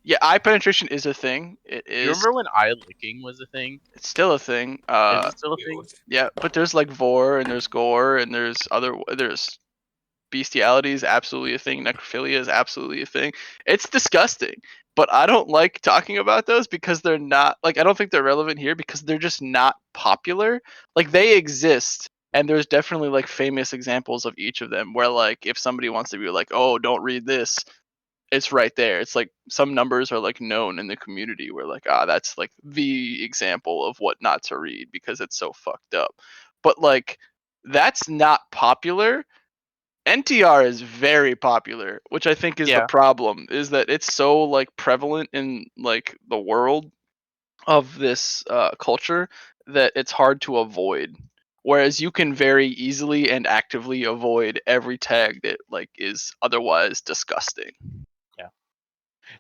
yeah, eye penetration is a thing. It You is. remember when eye licking was a thing? It's still a thing. Is it still a thing? Yeah, but there's like vor and there's gore and there's bestiality is absolutely a thing. Necrophilia is absolutely a thing. It's disgusting, but I don't like talking about those because they're not like I don't think they're relevant here because they're just not popular. Like they exist, and there's definitely like famous examples of each of them where like if somebody wants to be like, oh, don't read this, it's right there. It's like some numbers are like known in the community where like that's like the example of what not to read because it's so fucked up. But like that's not popular. NTR is very popular, which I think is the Yeah. problem, is that it's so like prevalent in like the world of this culture that it's hard to avoid. Whereas you can very easily and actively avoid every tag that like is otherwise disgusting. Yeah.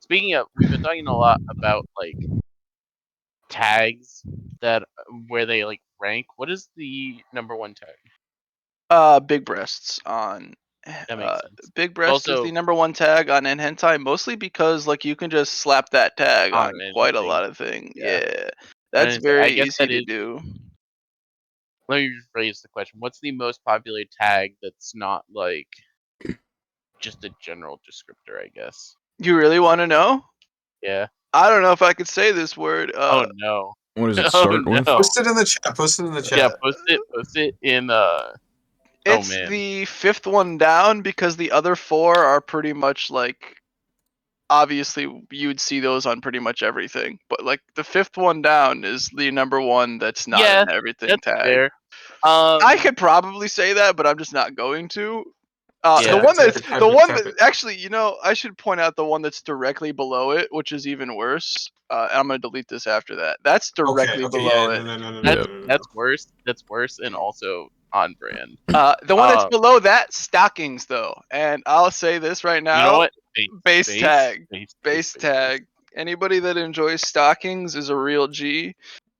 Speaking of, we've been talking a lot about like tags that where they like rank. What is the number one tag? Big breasts on That makes sense. big But breast is also the number one tag on hentai, mostly because like you can just slap that tag on on quite a anything. lot of things. Yeah. Yeah, And that's I very guess easy that to is. do. Let me rephrase the question. What's the most popular tag that's not like just a general descriptor? I guess. You really want to know? Yeah. I don't know if I could say this word. Oh no. What does it Oh start with? no. Post it in the chat. Post it in the Yeah. chat. Post it. Post it in. Oh It's man. the fifth one down because the other four are pretty much like obviously you'd see those on pretty much everything, but like the fifth one down is the number one that's not Yeah, an everything that's tag. fair. I could probably say that, but I'm just not going to. The Yeah. one Tap that's it, tap the it, one tap that it. actually, I should point out the one that's directly below it, which is even worse. I'm gonna delete this after that. That's Okay, directly okay, yeah, below no, it. no, no, no, no, Yeah. no, no, no. That's worse. That's worse, and also on brand. The one that's Um, below that, stockings though, and I'll say this right you know now: what? Base, base base, tag, base, base, base base, base. tag. Anybody that enjoys stockings is a real G.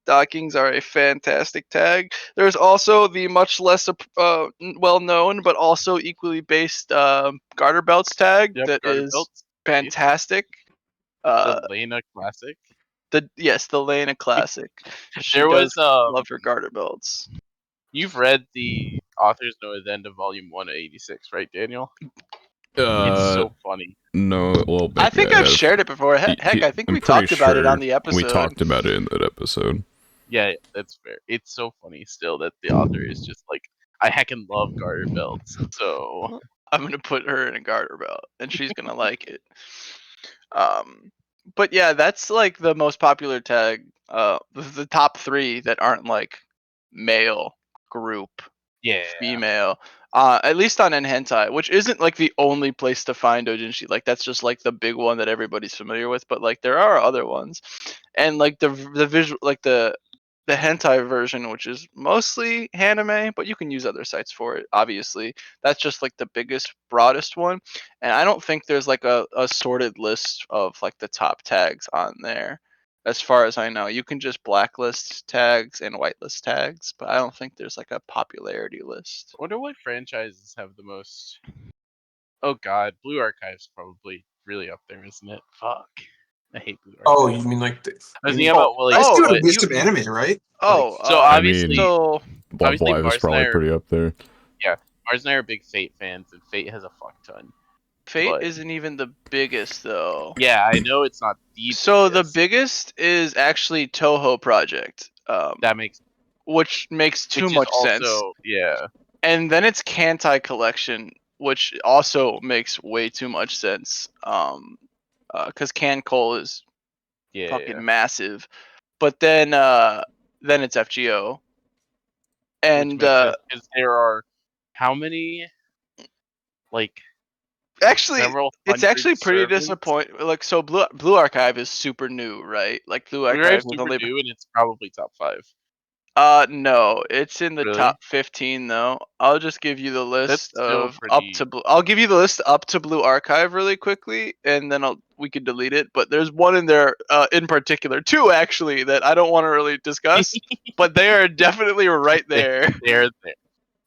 Stockings are a fantastic tag. There's also the much less well known but also equally based garter belts tag Yep, that garter is belts. Base. fantastic. The Uh, Lena Classic. The Lena classic. She There does was love her garter belts. You've read the author's note at the end of volume 1 of 86, right, Daniel? It's so funny. No, well, I think I've shared it before. Heck, I think I'm we pretty talked about it sure on the episode. we talked about it in that episode. Yeah, that's fair. It's so funny still that the author is just like, I heckin' love garter belts. So I'm gonna put her in a garter belt, and she's gonna like it. But yeah, that's like the most popular tag. The top 3 that aren't like male group, yeah, female. At least on Hentai, which isn't like the only place to find doujinshi. Like that's just like the big one that everybody's familiar with. But like there are other ones, and like the visual, like the hentai version, which is mostly anime, but you can use other sites for it. Obviously, that's just like the biggest, broadest one, and I don't think there's like a sorted list of like the top tags on there. As far as I know, you can just blacklist tags and whitelist tags, but I don't think there's like a popularity list. I wonder what franchises have the most. Oh god, Blue Archive's probably really up there, isn't it? Fuck. I hate Blue Archive. Oh, you mean like? I was thinking about well, like, I see what what a list of anime, right? so obviously, so Love obviously Live is Mars and I probably are, pretty up there. Mars and I are big Fate fans, and Fate has a fuck ton. Fate But- isn't even the biggest though. Yeah, I know it's not the So the biggest. biggest is actually Toho Project, That makes which makes too which is much also sense. yeah. And then it's Kantai Collection, which also makes way too much sense. Because Can Cole is Yeah, fucking massive. But then it's FGO. which And makes sense because there are how many, like, actually, several it's hundred actually pretty servants? disappointing. Like, so Blue Archive is super new, right? Like Blue Blue Archive Archive's is super only. new, and it's probably top 5. No, it's in the Really? top 15 though. I'll just give you the list That's still of up to. I'll give you the list up to Blue Archive really quickly, and then we can delete it. But there's one in there, in particular, 2 actually, that I don't want to really discuss, but they are definitely right there. They're there.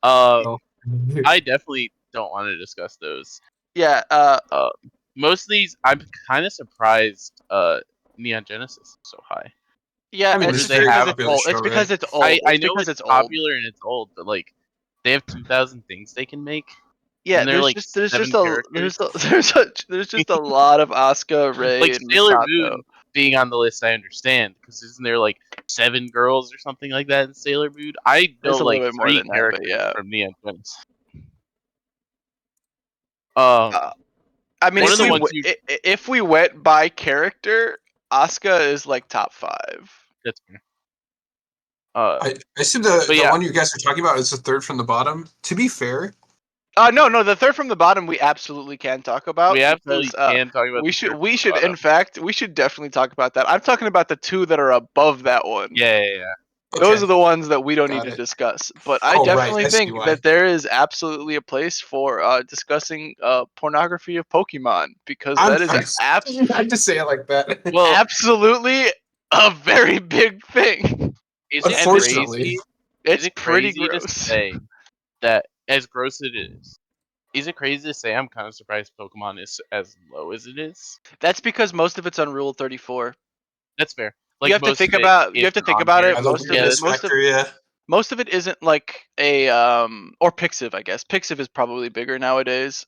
Oh. I definitely don't want to discuss those. Yeah. Most of these, I'm kind of surprised. Neon Genesis is so high. Yeah. I mean, It's this just is a very because it's popular old. show, It's because right? it's old. I It's know because it's it's old. popular and it's old, but like they have 2,000 things they can make. Yeah, and they're there's like just there's 7 just a characters. there's just a lot of Asuka, Rei, Like and Sailor Misato. Moon being on the list, I understand because isn't there like 7 girls or something like that in Sailor Moon? I know There's a like little bit more 3 than that, characters but yeah. from Neon Genesis. I mean, One of the ones you if we went by character, Asuka is like top 5. that's fair. I see the yeah. one you guys are talking about is the third from the bottom. To be fair, No, the third from the bottom we absolutely can talk about. We absolutely because, can talk about we the should third we from the should bottom. in fact we should definitely talk about that. I'm talking about the 2 that are above that one. Yeah. Those okay. are the ones that we don't Got need to it. discuss. But I Oh, right, definitely I see think why. that there is absolutely a place for discussing pornography of Pokemon, because that is You had to say it like that. Well, absolutely a very big thing. is it Unfortunately. crazy? It's Is it pretty crazy to gross. say that as gross as it is? Is it crazy to say I'm kind of surprised Pokemon is as low as it is? That's because most of it's on Rule 34. That's fair. You Like have to most think of it about isn't on it. here. I love the best factor, yeah. Most of it isn't like a or Pixiv, I guess. Pixiv is probably bigger nowadays.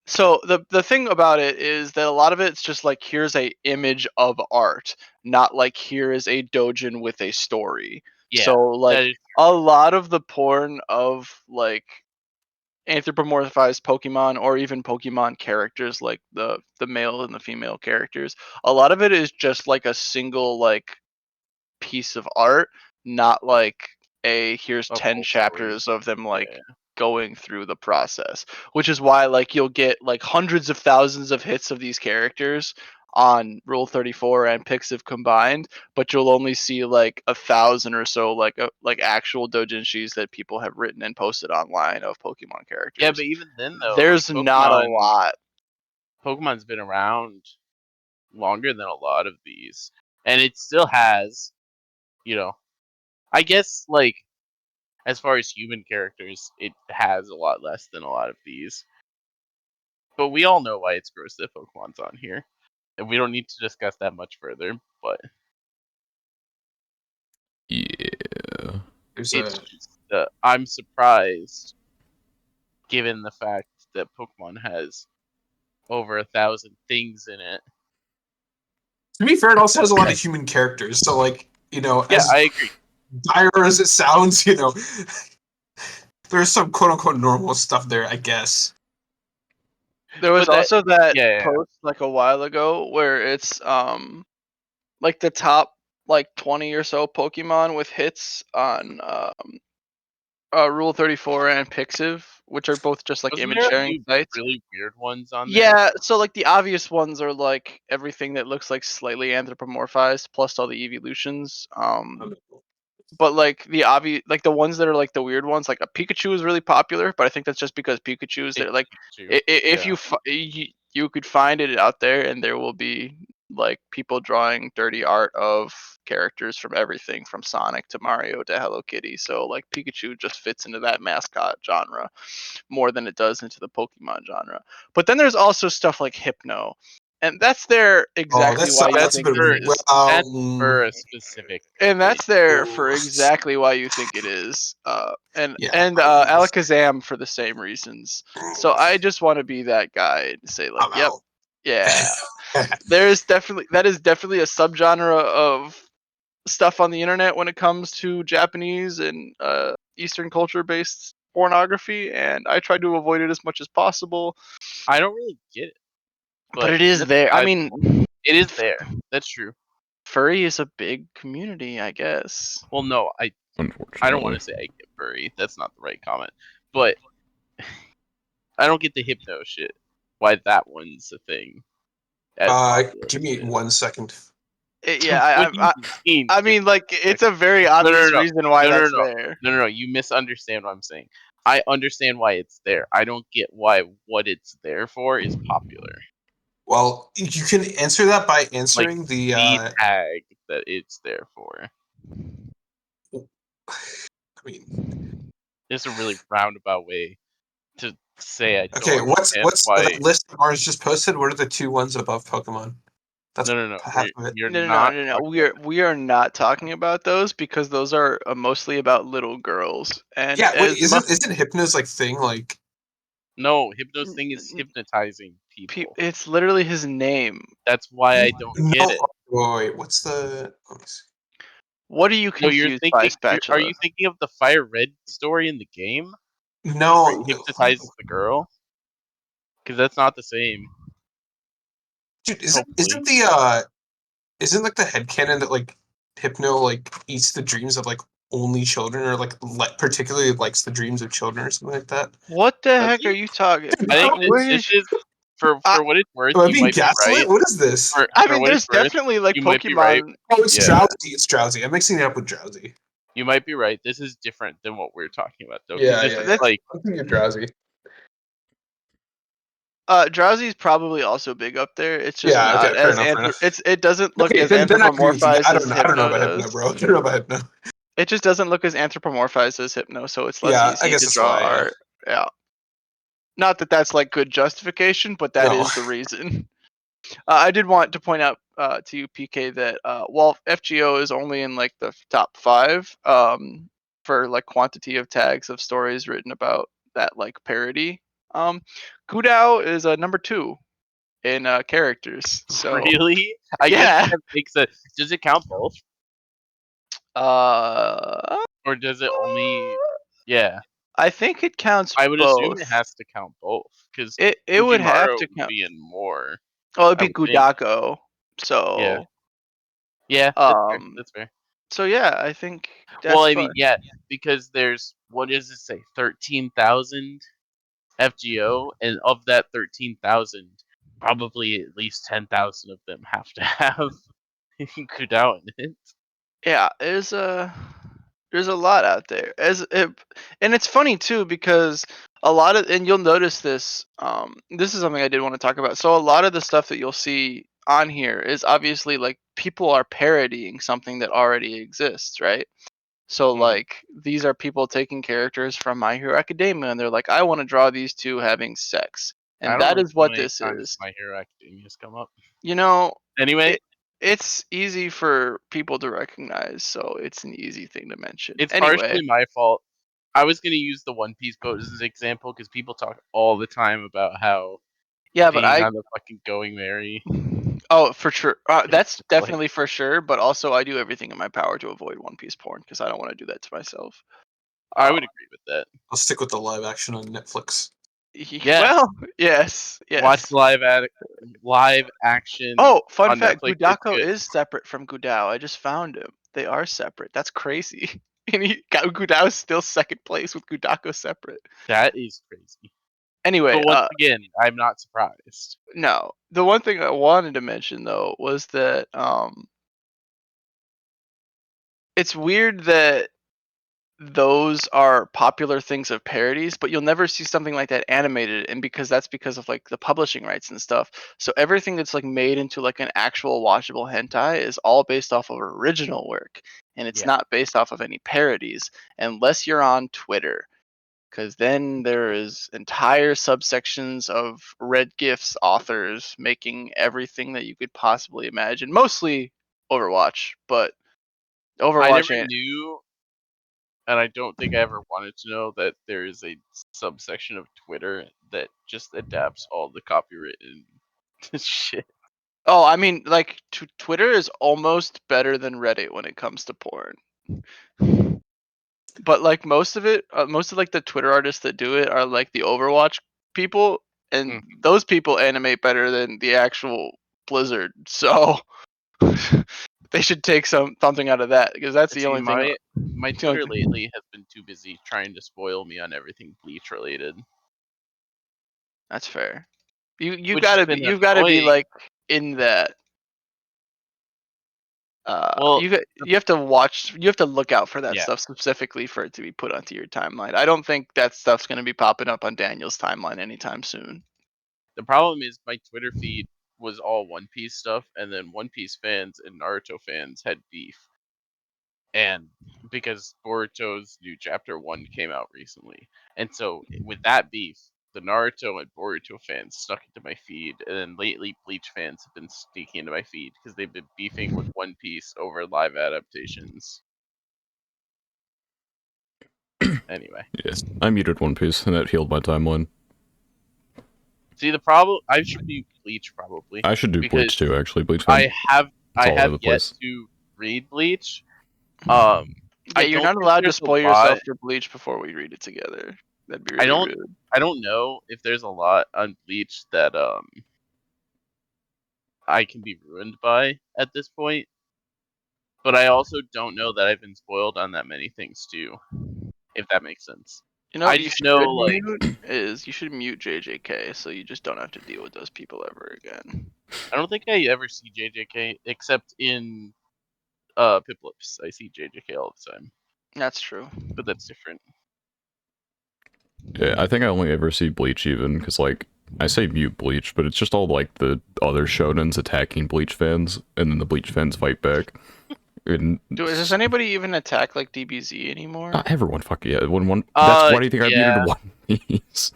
So the thing about it is that a lot of it's just like, here's a image of art, not like here is a doujin with a story. Yeah, So like that is a lot of the porn of like anthropomorphized Pokemon, or even Pokemon characters, like the male and the female characters, a lot of it is just like a single like piece of art, not like here's a 10 full story. chapters of them like Yeah. going through the process, which is why like you'll get like hundreds of thousands of hits of these characters on Rule 34 and Pixiv combined, but you'll only see like 1,000 or so like actual doujinshis that people have written and posted online of Pokemon characters. Yeah, but even then though, there's like, not a lot. Pokemon's been around longer than a lot of these, and it still has, I guess like as far as human characters, it has a lot less than a lot of these. But we all know why it's gross that Pokemon's on here, and we don't need to discuss that much further. but Yeah. There's it's a just, I'm surprised, given the fact that Pokemon has over 1,000 things in it. to be fair, it also has a lot of human characters. So like, Yeah, as I agree. dire as it sounds, there's some quote unquote normal stuff there, I guess. There was But that- also that yeah. post like a while ago where it's like the top like 20 or so Pokemon with hits on Rule 34 and Pixiv, which are both just like Wasn't image there a sharing few sites. really weird ones on there? Yeah, so like the obvious ones are like everything that looks like slightly anthropomorphized plus all the evolutions. But like the obvious, like the ones that are like the weird ones, like a Pikachu is really popular, but I think that's just because Pikachu is there. It's Like, Pikachu. if Yeah. you could find it out there, and there will be like people drawing dirty art of characters from everything from Sonic to Mario to Hello Kitty. So like Pikachu just fits into that mascot genre more than it does into the Pokemon genre. But then there's also stuff like Hypno, and that's there exactly that's why you that's a think bit it of is. That's for a specific. And that's there for Oh. exactly why you think it is, and Yeah. Alakazam for the same reasons. So I just want to be that guy and say like, I'm yep, out. yeah, that is definitely a subgenre of stuff on the internet when it comes to Japanese and Eastern culture based pornography, and I try to avoid it as much as possible. I don't really get it, But it is there. I mean, it is there. That's true. furry is a big community, I guess. Well, no, I Unfortunately. don't want to say I get furry. That's not the right comment. But I don't get the Hypno shit. Why that one's a thing? As popular Give as me it is. 1 second. Yeah, What do you mean? I mean, like it's a very obvious reason why that's there. No, you misunderstand what I'm saying. I understand why it's there. I don't get why what it's there for is popular. Well, you can answer that by Like answering the tag that it's there for. I mean, It's a really roundabout way to say I okay, don't what's understand why. that list Mars just posted? What are the 2 ones above Pokemon? That's No. half of it. You're No. not. We are not talking about those because those are mostly about little girls. And Yeah, wait, as isn't Hypno's like thing like No, Hypno's thing is hypnotizing people. it's literally his name. That's why I don't get it. Wait, what's the let me see. What are you No, you're confused by, thinking. Are Spatula? you thinking of the Fire Red story in the game where No, he hypnotizes the girl? Because that's not the same. dude, Hopefully. isn't like the headcanon that like Hypno like eats the dreams of like only children or like particularly likes the dreams of children or something like that? What the Does heck he? are you talking? I think Where this you- is for what it's worth. Am I You being might be right. gaslit? What is this? For I for mean, what there's it's worth, definitely like you might be right. Pokemon. Oh, it's Yeah. Drowsy. It's Drowsy. I'm mixing it up with Drowsy. You might be right. This is different than what we're talking about, though. Yeah, This yeah, is yeah. like I'm thinking of Drowsy. Drowsy's probably also big up there. It's just Yeah, not okay, fair as enough, fair enough. it doesn't look Okay, as then I agree with you. anthropomorphized I as don't know Hypno about Hypno, does. bro. I don't know about Hypno. It just doesn't look as anthropomorphized as Hypno, so it's less Yeah, I easy guess to that's draw why. Yeah. art. Yeah. Not that that's like good justification, but that No. is the reason. I did want to point out to you, PK, that while FGO is only in like the top 5 for like quantity of tags of stories written about that like parody, Gudao is number 2 in characters. So really. I yeah. guess that makes a. Does it count both, uh, or does it only? Yeah, I think it counts I would assume both. it has to count both because It would have Fujimaru to would count. be in more. Oh, it'd I be would think. Gudako. Yeah. So Yeah, that's fair. um, That's fair. so yeah, I think Well, that's I fine. mean, yeah, because there's what does it say? 13,000 FGO, and of that 13,000, probably at least 10,000 of them have to have Kudao in it. Yeah, there's a lot out there. And it's funny too because a lot of, and you'll notice this. This is something I did want to talk about. So a lot of the stuff that you'll see on here is obviously like people are parodying something that already exists, right? So Hmm. like these are people taking characters from My Hero Academia, and they're like, I want to draw these two having sex, I and don't that know is how what many this times is. My Hero Academia has come up. You know, Anyway, it's easy for people to recognize, so it's an easy thing to mention. It's Anyway, partially my fault. I was gonna use the One Piece boat as an example because people talk all the time about how yeah, but being on the fucking Going Merry. Oh, for sure. That's just like- definitely for sure. But also, I do everything in my power to avoid One Piece porn because I don't want to do that to myself. I would agree with that. I'll stick with the live action on Netflix. Yeah. Well, yes. Watch live action. Oh, fun on fact: Netflix, it's Gudako good. is separate from Gudao. I just found him. They are separate. That's crazy. And Gudao is still second place with Gudako separate. That is crazy. Anyway, But once again, I'm not surprised. no. The one thing I wanted to mention though was that it's weird that those are popular things of parodies, but you'll never see something like that animated, and that's because of like the publishing rights and stuff. So everything that's like made into like an actual watchable hentai is all based off of original work, and it's Yeah. not based off of any parodies unless you're on Twitter, because then there is entire subsections of red gifs authors making everything that you could possibly imagine, mostly Overwatch, but I Overwatch never knew, and I don't think I ever wanted to know that there is a subsection of Twitter that just adapts all the copywritten shit. Oh, I mean, like Twitter is almost better than Reddit when it comes to porn. But like most of like the Twitter artists that do it are like the Overwatch people, and those people animate better than the actual Blizzard. So they should take something out of that because that's the See, only thing. my Twitter lately has been too busy trying to spoil me on everything Bleach related. That's fair. You've Which got has to be been you've got to be annoying. like in that. Well, you have to watch. You have to look out for that Yeah. stuff specifically for it to be put onto your timeline. I don't think that stuff's going to be popping up on Daniel's timeline anytime soon. The problem is my Twitter feed was all One Piece stuff, and then One Piece fans and Naruto fans had beef. And because Boruto's new chapter 1 came out recently. And so with that beef, the Naruto and Boruto fans stuck into my feed, and then lately Bleach fans have been sneaking into my feed because they've been beefing with One Piece over live adaptations. Anyway. Yeah, I muted One Piece, and that healed my timeline. See, the problem, I should do Bleach probably. I should do because Bleach too, actually. Bleach I have all over the yet place. to read Bleach. Yeah, I you're don't not think allowed to there's a spoil lot- yourself for Bleach before we read it together. That'd be really rude. I don't know if there's a lot on Bleach that I can be ruined by at this point. But I also don't know that I've been spoiled on that many things too, if that makes sense. You know I what you just should know, like, mute is you should mute JJK so you just don't have to deal with those people ever again. I don't think I ever see JJK except in Piplips. I see JJK all the time, That's true. but that's different. Yeah, I think I only ever see Bleach even, because, like, I say mute Bleach, but it's just all, like, the other shonens attacking Bleach fans, and then the Bleach fans fight back. And Does anybody even attack like DBZ anymore? not everyone fucking, yeah, that's why do you think I yeah. muted One Piece?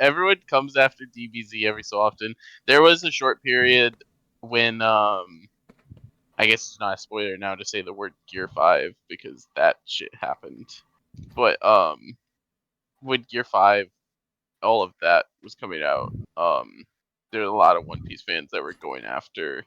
Everyone comes after DBZ every so often. There was a short period when I guess it's not a spoiler now to say the word Gear 5 because that shit happened. But when Gear 5, all of that was coming out, there were a lot of One Piece fans that were going after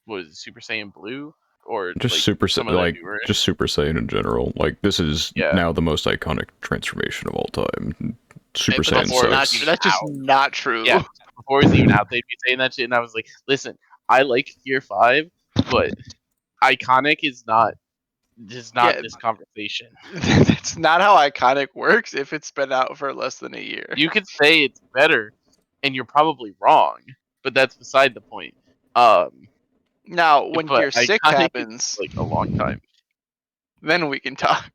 was it Super Saiyan Blue or Just like Super some of the like newer. just Super Saiyan in general. Like, this is Yeah. now the most iconic transformation of all time. Super But Saiyan that's sucks. just not true. Yeah, before it was even out, they'd be saying that shit, and I was like, listen, I like Gear 5, but iconic is not Yeah. this conversation. That's not how iconic works if it's been out for less than a year. You could say it's better, and you're probably wrong, but that's beside the point. Now, when but Gear 6 iconic happens, is like a long time. then we can talk.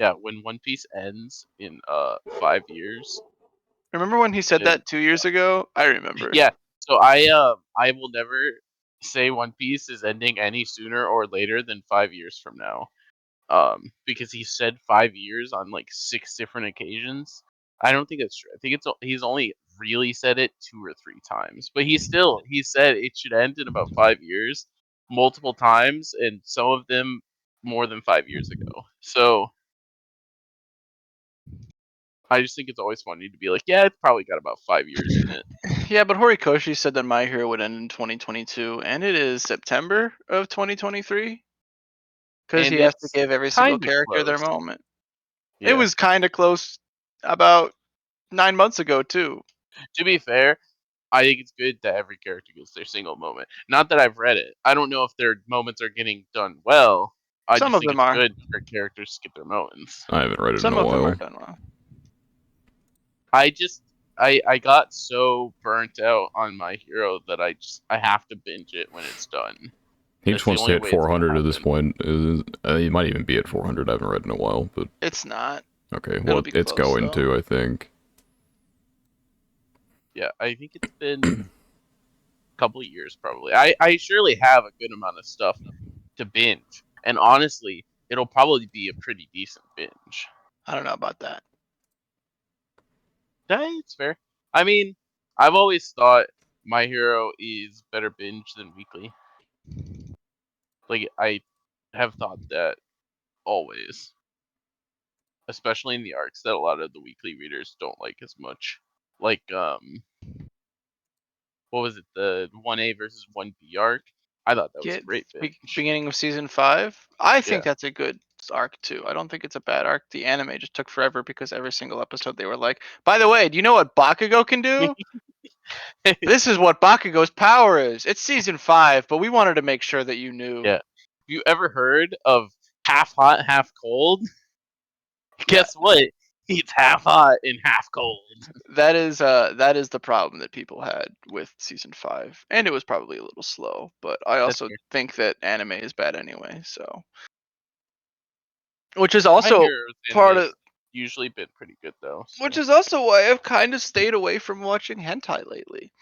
Yeah, when One Piece ends in 5 years. Remember when he said then- that 2 years ago? I remember. Yeah, so I will never say One Piece is ending any sooner or later than 5 years from now. Because he said 5 years on like 6 different occasions. I don't think that's true. I think he's only really said it 2 or 3 times. But he said it should end in about 5 years, multiple times, and some of them more than 5 years ago. So I just think it's always funny to be like, yeah, it's probably got about 5 years in it. Yeah, but Horikoshi said that My Hero would end in 2022, and it is September of 2023. Because And he has to it's give every single kinda character their close. moment. It Yeah. was kind of close about 9 months ago too. To be fair, I think it's good that every character gets their single moment. Not that I've read it. I don't know if their moments are getting done well. I Some just of think them it's are. good for characters to get their moments. I haven't read it in Some a of them are while. done well. I got so burnt out on My Hero that I have to binge it when it's done. He That's just the wants to only hit way it's gonna 400 at this happen. point. He might even be at 400. I haven't read in a while, but It's not. okay. It'll Well, be it's close going though. to, I think. Yeah, I think it's been a couple of years probably. I surely have a good amount of stuff to binge. And honestly, it'll probably be a pretty decent binge. I don't know about that. It's fair. I mean, I've always thought My Hero is better binge than weekly. Like, I have thought that always. Especially in the arcs that a lot of the weekly readers don't like as much. Like, what was it? The 1A versus 1B arc? I thought that was Yeah, a great binge. beginning of season 5. I think Yeah. that's a good arc too. I don't think it's a bad arc. The anime just took forever because every single episode they were like, by the way, do you know what Bakugo can do? This is what Bakugo's power is. It's season 5, but we wanted to make sure that you knew. Yeah. Have you ever heard of half hot, half cold? Yeah. Guess what? It's half hot and half cold. That is the problem that people had with season 5, and it was probably a little slow. But I That's also fair. think that anime is bad anyway. So, which is My also Hero's part anime of, usually been pretty good though. which So is also why I've kind of stayed away from watching hentai lately.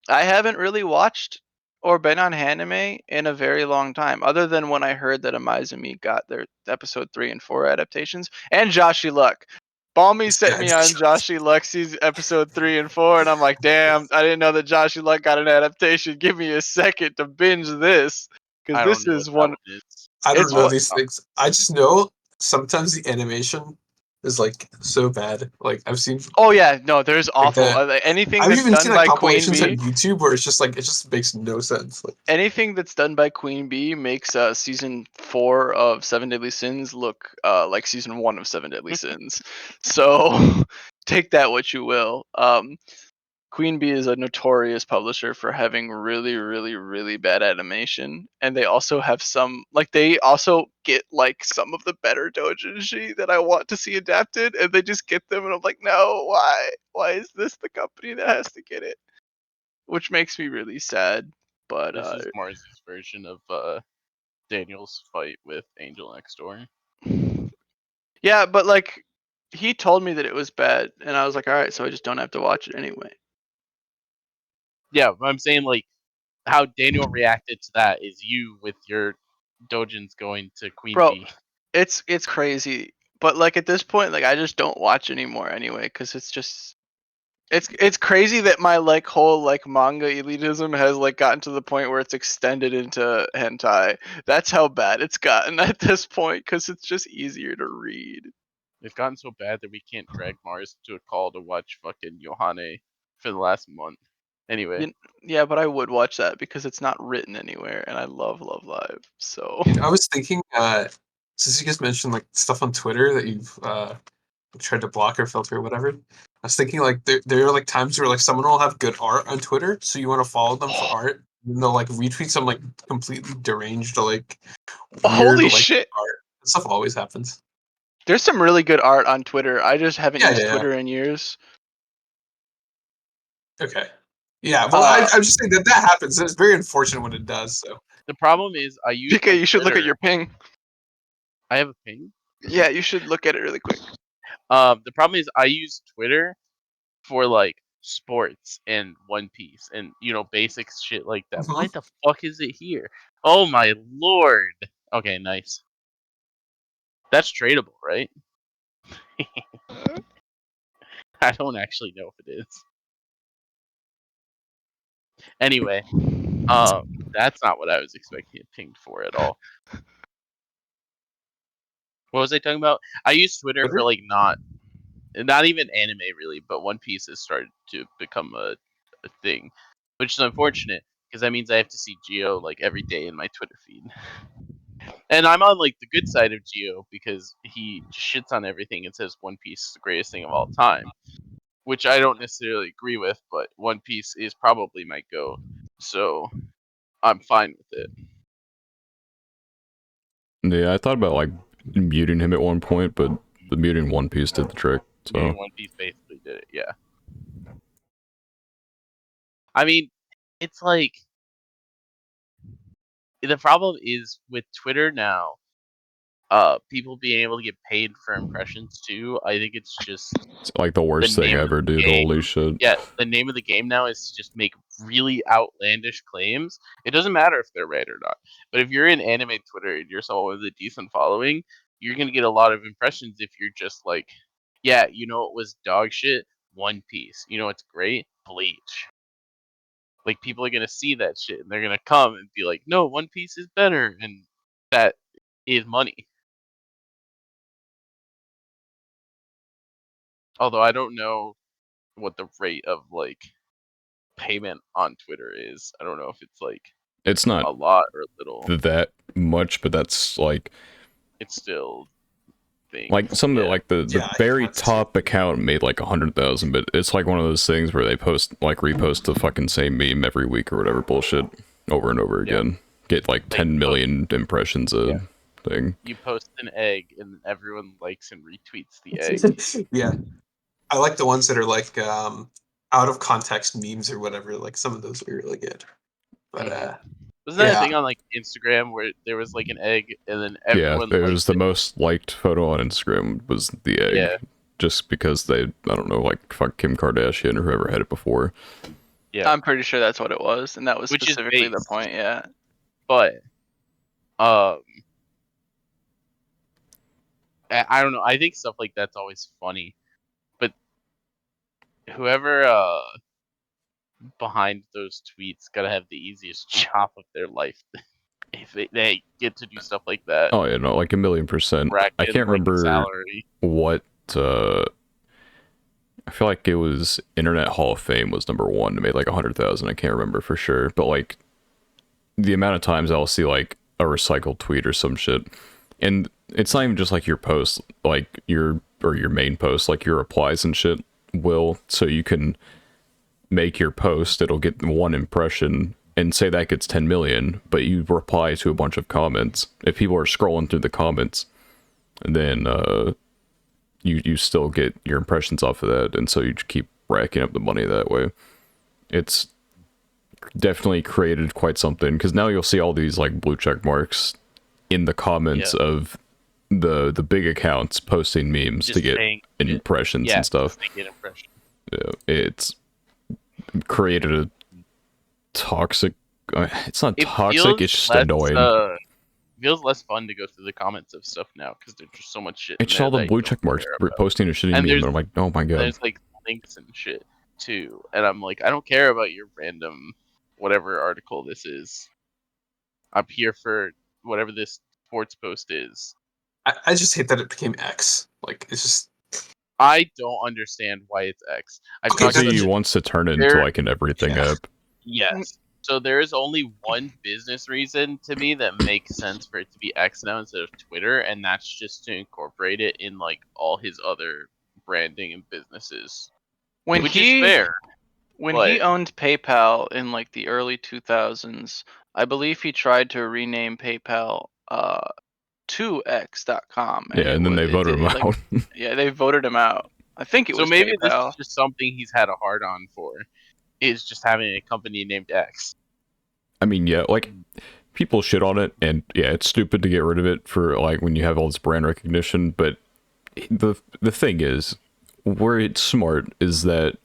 I haven't really watched or been on anime in a very long time, other than when I heard that Amaizumi got their episode 3 and 4 adaptations, and Joshi Luck. Balmy sent me on Joshi Luck's episode 3 and 4, and I'm like, damn, I didn't know that Joshi Luck got an adaptation. Give me a second to binge this, because I don't this know what is that one. one is. I don't It's know what. these things. I just know sometimes the animation is like so bad. Like I've seen Oh yeah, no, there's like awful. that. Anything I've that's even seen done like by Queen compilations on Bee. YouTube where it's just like it just makes no sense. Like Anything that's done by Queen Bee makes season 4 of Seven Deadly Sins look like season 1 of Seven Deadly Sins. So take that what you will. Queen Bee is a notorious publisher for having really, really, really bad animation, and they also have some like they also get like some of the better doujinshi that I want to see adapted, and they just get them, and I'm like, no, why? Why is this the company that has to get it? Which makes me really sad. But This is Mars' version of Daniel's fight with Angel next door. yeah, but like he told me that it was bad, and I was like, all right, so I just don't have to watch it anyway. Yeah, but I'm saying like how Daniel reacted to that is you with your dojins going to Queen Bro, Bee. it's crazy. But like at this point, like I just don't watch anymore anyway, because it's just it's crazy that my like whole like manga elitism has like gotten to the point where it's extended into hentai. That's how bad it's gotten at this point, because it's just easier to read. It's gotten so bad that we can't drag Mars to a call to watch fucking Yohane for the last month. Anyway, Yeah, but I would watch that because it's not written anywhere, and I love Love Live. So dude, I was thinking, since you guys mentioned like stuff on Twitter that you've tried to block or filter or whatever, I was thinking like there are like times where like someone will have good art on Twitter, so you want to follow them for art, and they'll like retweet some like completely deranged like weird holy like shit. art. That stuff always happens. There's some really good art on Twitter. I just haven't Yeah, used yeah, Twitter in years. yeah. Okay. Yeah, well, Uh, I'm just saying that that happens. It's very unfortunate when it does. So the problem is I use DK, my you should look at Twitter. your ping. I have a ping. Yeah, you should look at it really quick. The problem is I use Twitter for like sports and One Piece and basic shit like that. Why Mhm. the fuck is it here? Oh my lord. Okay, nice. That's tradable, right? I don't actually know if it is. Anyway, that's not what I was expecting it pinged for at all. What was I talking about? I use Twitter for like not even anime really, but One Piece has started to become a thing, which is unfortunate because that means I have to see Geo like every day in my Twitter feed. And I'm on like the good side of Geo because he just shits on everything and says One Piece is the greatest thing of all time, which I don't necessarily agree with, but One Piece is probably my go, so I'm fine with it. Yeah, I thought about like muting him at one point, but the muting One Piece did the trick. So Maybe One Piece basically did it, yeah. I mean, it's like the problem is with Twitter now, people being able to get paid for impressions too. I think it's just it's like the worst thing name of ever, the dude. game. Holy shit. Yeah, the name of the game now is to just make really outlandish claims. It doesn't matter if they're right or not. But if you're in anime Twitter and you're someone with a decent following, you're gonna get a lot of impressions if you're just like, yeah, you know it was dog shit? One Piece. You know it's great? Bleach. Like people are gonna see that shit and they're gonna come and be like, no, One Piece is better, and that is money. Although I don't know what the rate of like payment on Twitter is. I don't know if it's like It's a not lot or a little. that much, but that's like It's still things. like some of the like the Yeah, very that's- top account made like 100,000, but it's like one of those things where they post like repost the fucking same meme every week or whatever bullshit over and over Yeah. again. Get like 10 million impressions a Yeah. thing. You post an egg and everyone likes and retweets the egg. Yeah, I like the ones that are like out of context memes or whatever. Like some of those are really good. But Wasn't that a yeah. thing on like Instagram where there was like an egg and then Yeah, everyone it liked was the it? most liked photo on Instagram was the egg. Yeah. Just because they, I don't know, like fuck Kim Kardashian or whoever had it before. Yeah. I'm pretty sure that's what it was, and that was Which is specifically the based. point. Yeah. But I don't know. I think stuff like that's always funny. But whoever behind those tweets gotta have the easiest job of their life if they get to do stuff like that. Oh yeah, no, like 1,000,000%. Rack I in, can't like, remember salary. what. I feel like it was Internet Hall of Fame was number one. It made like 100,000. I can't remember for sure, but like the amount of times I'll see like a recycled tweet or some shit, and it's not even just like your post, like your main post, like your replies and shit will, so you can make your post, it'll get one impression and say that gets 10 million, but you reply to a bunch of comments. If people are scrolling through the comments, then you still get your impressions off of that, and so you keep racking up the money that way. It's definitely created quite something, because now you'll see all these like blue check marks in the comments of the big accounts posting memes Just to get saying- impressions and stuff. They get impressions. Yeah, it's created a toxic. It's not It toxic. feels It's just less, annoying. Feels less fun to go through the comments of stuff now because there's just so much shit. It's in all there the that blue you check don't marks care about. posting a shitty And meme, and I'm like, oh my And god. there's like links and shit too, and I'm like, I don't care about your random whatever article this is. I'm here for whatever this sports post is. I just hate that it became X. Like it's just I don't understand why it's X. I've Okay, talked Because about he this- wants to turn it into there- like an everything Yeah. app. Yes. So there is only one business reason to me that makes sense for it to be X now instead of Twitter, and that's just to incorporate it in like all his other branding and businesses, When which he is fair. when but- he owned PayPal in like the early 2000s, I believe he tried to rename PayPal to X.com. Yeah, and then they voted him out. Yeah, they voted him out. I think it So was maybe this PayPal. is just something he's had a hard on for, is just having a company named X. I mean, yeah, like people shit on it, and yeah, it's stupid to get rid of it for like when you have all this brand recognition. But the thing is, where it's smart is that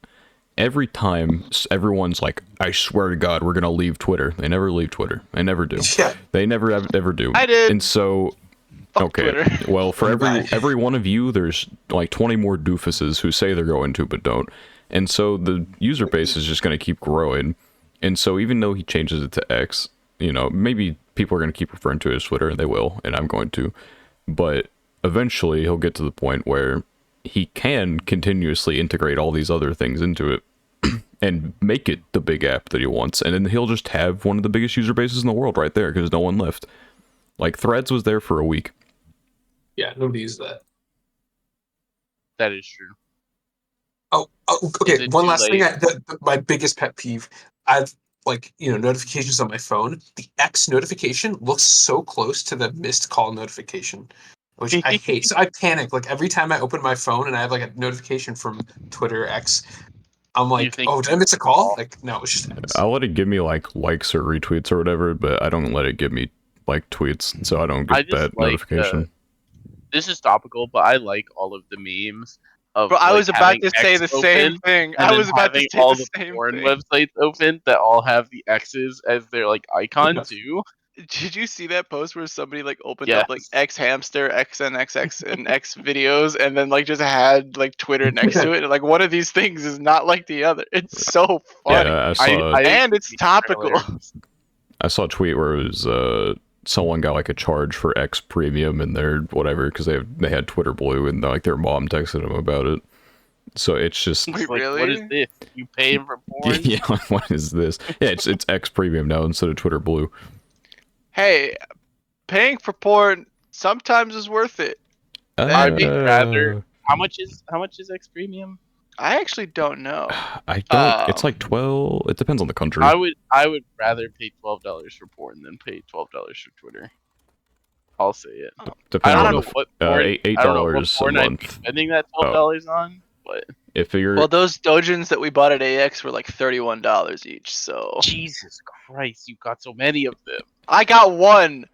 every time everyone's like, I swear to God, we're gonna leave Twitter. They never leave Twitter. They never do. yeah. They never ever do. I did. And so, Fuck okay, Twitter. well, for Right. every one of you, there's like 20 more doofuses who say they're going to but don't. And so the user base is just going to keep growing. And so even though he changes it to X, maybe people are going to keep referring to it as Twitter, and they will, and I'm going to. But eventually he'll get to the point where he can continuously integrate all these other things into it and make it the big app that he wants. And then he'll just have one of the biggest user bases in the world right there because no one left. Like Threads was there for a week. Yeah, nobody used that. That is true. Oh, Is okay. it One too last thing. late? My biggest pet peeve. I've notifications on my phone. The X notification looks so close to the missed call notification, which I hate. So I panic like every time I open my phone and I have like a notification from Twitter X. I'm You like, think oh, did I miss a call? Like, no, it's just X. I'll let it give me like likes or retweets or whatever, but I don't let it give me like tweets, so I don't I get just that like notification. this is topical, but I like all of the memes of Bro, I like was about having to say X the same open thing. and I then was about to having say all the the same porn thing. websites open that all have the X's as their like icon too. Did you see that post where somebody like opened up like Yes. X hamster, XNXX, and X videos, and then like just had like Twitter next to it, and like one of these things is not like the other. It's so funny, Yeah, I think and it's these are topical. hilarious. I saw a tweet where it was someone got like a charge for X Premium in their whatever because they had Twitter Blue and like their mom texted them about it. So it's just It's Wait, like, what is really? this? You paying for porn? yeah, what is this? Yeah, it's X Premium now instead of Twitter Blue. Hey, paying for porn sometimes is worth it. I'd That be rather. Uh, How much is X Premium? I actually don't know. I don't. It's Um, like 12. It depends on the country. I would rather pay $12 for porn than pay $12 for Twitter. I'll say it. I Depends I don't on don't the know. know what porn. eight I don't know what dollars a porn I'd be month. spending that Oh, $12 on, but if you're Well, those dojins that we bought at AX were like $31 each, so Jesus Christ, you got so many of them. I got one.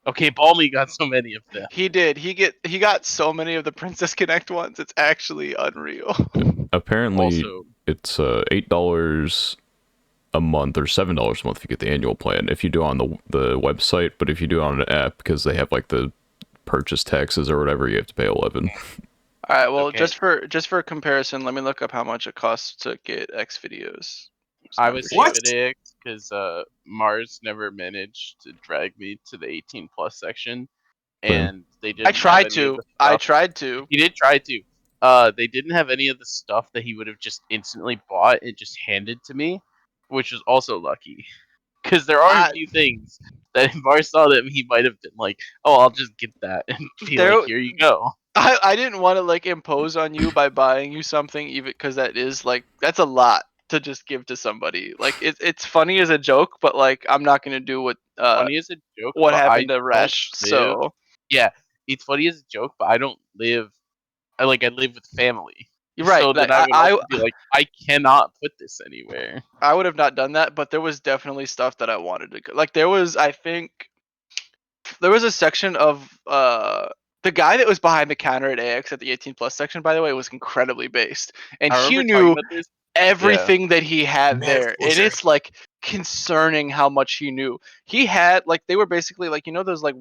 Okay, Balmy got so many of them. He did. He got so many of the Princess Connect ones. It's actually unreal. apparently Also, it's $8 a month or $7 a month if you get the annual plan if you do it on the website, but if you do it on an app because they have like the purchase taxes or whatever, you have to pay 11. All right. Well, okay, just for comparison, let me look up how much it costs to get X videos. I was safe What? at AX because Mars never managed to drag me to the 18 plus section, Same. and they I didn't have tried any of to. the I stuff. tried to. He did try to. They didn't have any of the stuff that he would have just instantly bought and just handed to me, which was also lucky. Because there are a I few things that if Mars saw them, he might have been like, "Oh, I'll just get that," and be like, there. "Here you go." I didn't want to like impose on you by buying you something, even because that is like that's a lot to just give to somebody. Like it's funny as a joke, but like I'm not gonna do Funny as a joke, what but I happened to don't Resh. live. So Yeah, it's funny as a joke, but I don't live. I live with family, you're right. so Like then I would also be like, I cannot put this anywhere. I would have not done that, but there was definitely stuff that I wanted to like. There was I think there was a section of the guy that was behind the counter at AX at the 18 plus section, by the way, was incredibly based, and I remember he talking knew about this. Yeah, everything that he had Man, of there, course, and it's like concerning how much he knew. He had like they were basically like those like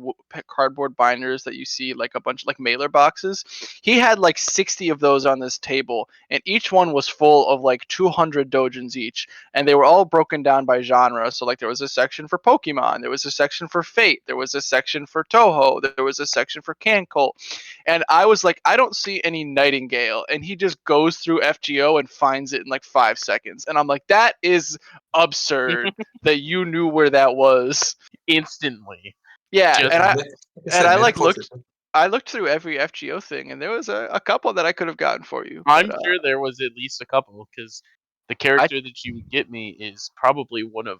cardboard binders that you see like a bunch of like mailer boxes. He had like 60 of those on this table, and each one was full of like 200 dojins each, and they were all broken down by genre. So like there was a section for Pokemon, there was a section for Fate, there was a section for Toho, there was a section for Cancol, and I was like, I don't see any Nightingale. And he just goes through FGO and finds it in like 5 seconds. And I'm like, that is absurd that you knew where that was. instantly. Yeah, Just and like I said, man, of like course. I looked through every FGO thing, and there was a couple that I could have gotten for you. I'm But sure there was at least a couple because the I character that you would get me is probably one of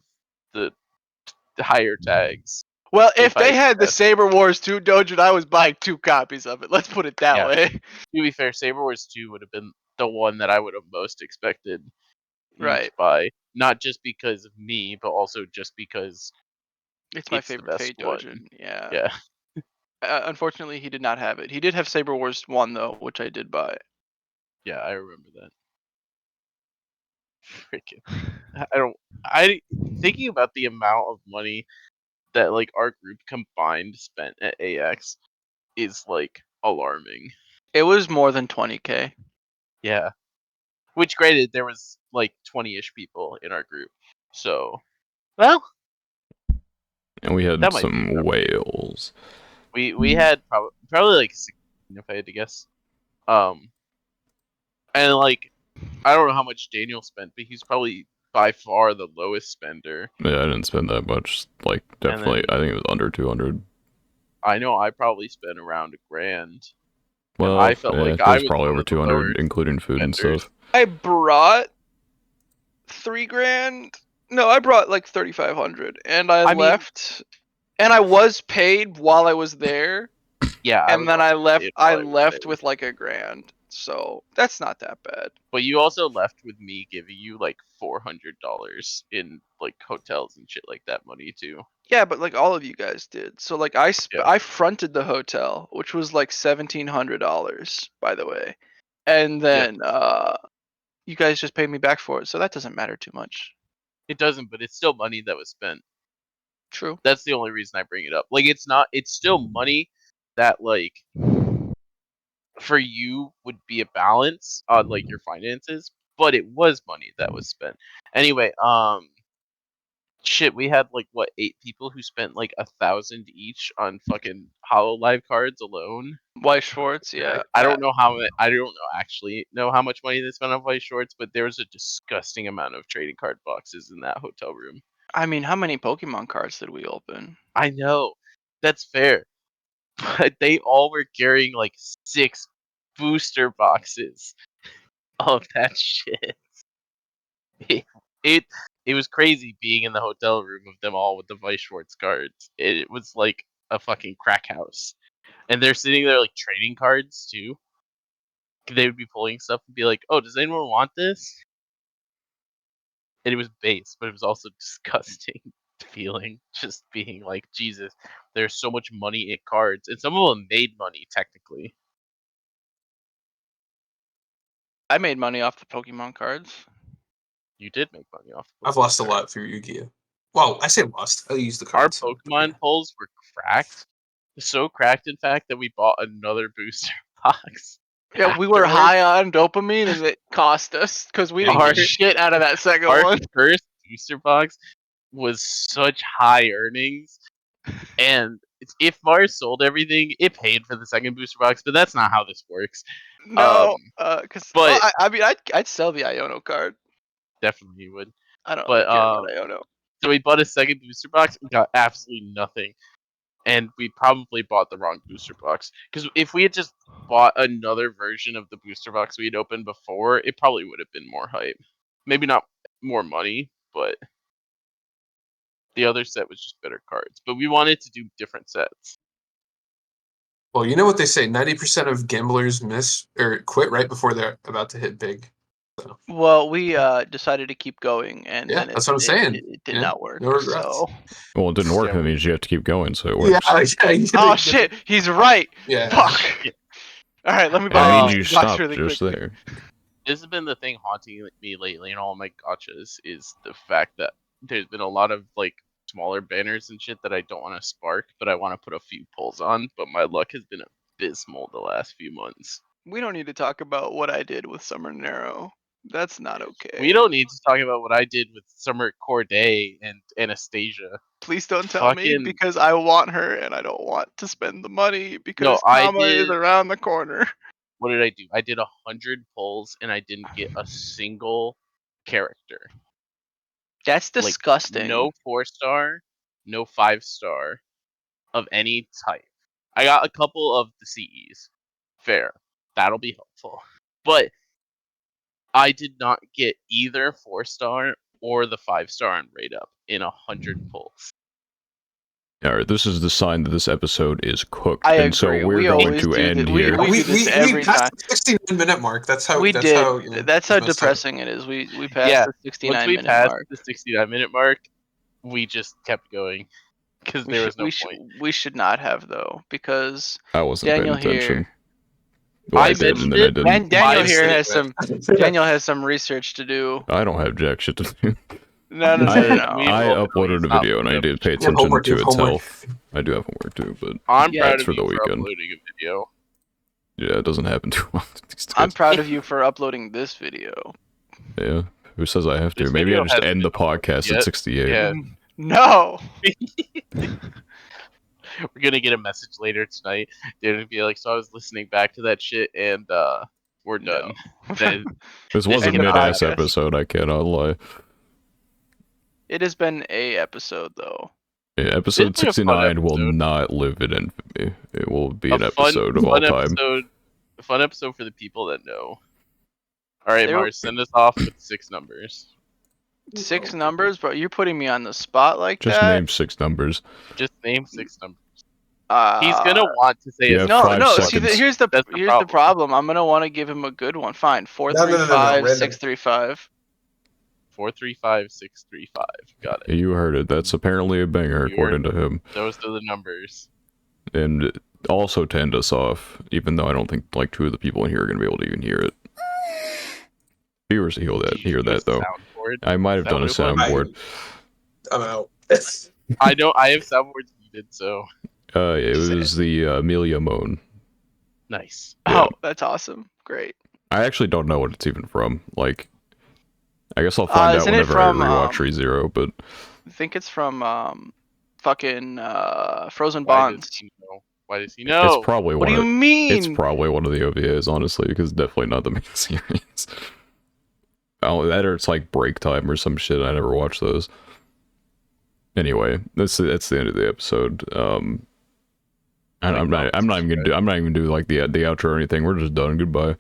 the higher tags. well, If if I they had to had the guess. Saber Wars 2 Dojin, I was buying 2 copies of it. Let's put it that Yeah. way. To be fair, Saber Wars 2 would have been the one that I would have most expected you to Right. buy. Not just because of me, but also just because It's my it's the favorite best Fate one. Dojin. Yeah. Yeah. Unfortunately, he did not have it. He did have Saber Wars 1 though, which I did buy. Yeah, I remember that. Freaking. I don't. I thinking about the amount of money that like our group combined spent at AX is like alarming. It was more than 20K. Yeah. Which granted there was like 20ish people in our group. So, well, And we had That might be some enough. whales. we had probably like 16 if I had to guess. And like I don't know how much Daniel spent, but he's probably by far the lowest spender. Yeah, I didn't spend that much. Like, And definitely, then I think it was under 200. I know I probably spent around $1,000. And Well, I felt yeah, like it I was was probably one over of the lower 200, including food and spenders. stuff. I brought $3,000. No, I brought like 3,500, and I mean, left, and I was paid while I was there, yeah, and then I left. I while was left there. with like $1,000, so that's not that bad. But you also left with me giving you like $400 in like hotels and shit like that money too. Yeah, but like all of you guys did. So like Yeah. I fronted the hotel, which was like $1,700, by the way, and then you guys just paid me back for it, so that doesn't matter too much. It doesn't, but it's still money that was spent. True. That's the only reason I bring it up. Like it's still money that like for you would be a balance on like your finances, but it was money that was spent. Anyway, shit, we had like what 8 people who spent like 1,000 each on fucking Hololive cards alone. White Schwartz, yeah. I don't know how I don't know actually know how much money they spent on White Shorts, but there was a disgusting amount of trading card boxes in that hotel room. I mean, how many Pokemon cards did we open? I know, that's fair, but they all were carrying like 6 booster boxes of that shit. It it was crazy being in the hotel room of them all with the Vice Schwartz cards. It was like a fucking crack house, and they're sitting there like trading cards too. They would be pulling stuff and be like, "Oh, does anyone want this?" And it was base, but it was also disgusting feeling, just being like, Jesus, there's so much money in cards, and some of them made money technically. I made money off the Pokemon cards. You did make money off. I've lost a lot through Yu-Gi-Oh. Well, I say lost. I use the Our cards. Pokemon pulls were cracked, so cracked in fact that we bought another booster box. Yeah, we were afterwards. high on dopamine, and it cost us because we didn't Our- get shit out of that second Our one. first booster box was such high earnings, and if Mars sold everything, it paid for the second booster box. But that's not how this works. No, because but- I mean, I'd sell the Iono card. Definitely you would. I don't But care about Iono. so we bought a second booster box and got absolutely nothing, and we probably bought the wrong booster box because if we had just bought another version of the booster box we had opened before, it probably would have been more hype. Maybe not more money, but the other set was just better cards. But we wanted to do different sets. Well, you know what they say: 90% of gamblers miss or quit right before they're about to hit big. Well, we decided to keep going, and Yeah, then that's what I'm saying. it did Yeah, not work. no regrets. So. Well, it didn't work. Yeah, That we- means you have to keep going, so it works. Yeah. Oh shit, he's right. Yeah. Fuck. All right, let me That buy means these you box stopped really just quickly. there. This has been the thing haunting me lately in all my gotchas is the fact that there's been a lot of like smaller banners and shit that I don't want to spark, but I want to put a few pulls on. But my luck has been abysmal the last few months. We don't need to talk about what I did with Summer Narrow. That's not okay. We don't need to talk about what I did with Summer Corday and Anastasia. Please don't tell me Fucking- because I want her and I don't want to spend the money because No, I Kama is did- around the corner. What did I do? I did 100 pulls and I didn't get a single character. That's Like, disgusting. no 4-star, no 5-star of any type. I got a couple of the CEs. Fair. That'll be helpful. But I did not get either 4-star or the 5-star on rate up in 100 pulls. Alright, this is the sign that this episode is cooked. I and so agree. we're We going always to do end that. We here. do this every passed time. the 69-minute mark. That's how We that's did. how, you know, That's how it's messed up. depressing it is. We passed Yeah, the Once 69 we minute passed mark. the 69-minute mark, we just kept going because there was no point. We should not have though because I wasn't Daniel paying attention. here. Well, I I did, and then I mentioned it, didn't. And Daniel I here said has some. Daniel has some research to do. I don't have jack shit to do. No. I will uploaded a stop video and I putting did up pay shit. attention homework, to you have its homework. health. I do have homework too, but I'm Yeah. proud That's of for you the for weekend. uploading a video. yeah, it doesn't happen too often these days. I'm proud of you for uploading this video. Yeah, Who says I have to? This Maybe I video just hasn't end the been uploaded podcast yet. at 68. Yeah. No. We're gonna get a message later tonight. They're gonna be like, so I was listening back to that shit, and we're done. Then This was a End the mid-ass podcast. episode, I cannot lie. It has been a episode though. Yeah, episode It's been a fun 69 will episode. not live in infamy. It will be a an episode of all fun time. episode, a fun episode for the people that know. All right, There- Mars, send us off with 6 numbers. 6 numbers, bro. You're putting me on the spot like Just that. name 6 numbers. Just name 6 numbers. Uh, He's gonna want to say you his have no, 5 no. seconds. See, here's the That's the here's the problem. I'm gonna want to give him a good one. Fine. Four No, three no, no, no, five random. 635. 435635. Got it. You heard it. That's apparently a banger, You according to him. Those are the numbers. And also to end us off, even though I don't think like 2 of the people in here are going to be able to even hear it. Viewers hear Did that, you hear do a that though. soundboard? I might have Is that done a what it was? soundboard. I'm out. I know I have soundboards needed, so It Just was the Amelia Moan. nice. Yeah. Oh, that's awesome. Great. I actually don't know what it's even from. Like, I guess I'll find out isn't it whenever from, I rewatch ReZero, but I think it's from fucking Frozen Why Bonds. does he know? Why does he know? it's probably What one do of you mean? it's probably one of the OVAs, honestly, because it's definitely not the main series. Oh, that or it's like Break Time or some shit. I never watched those. Anyway, that's the end of the episode. I'm not even gonna do like the outro or anything. We're just done. Goodbye.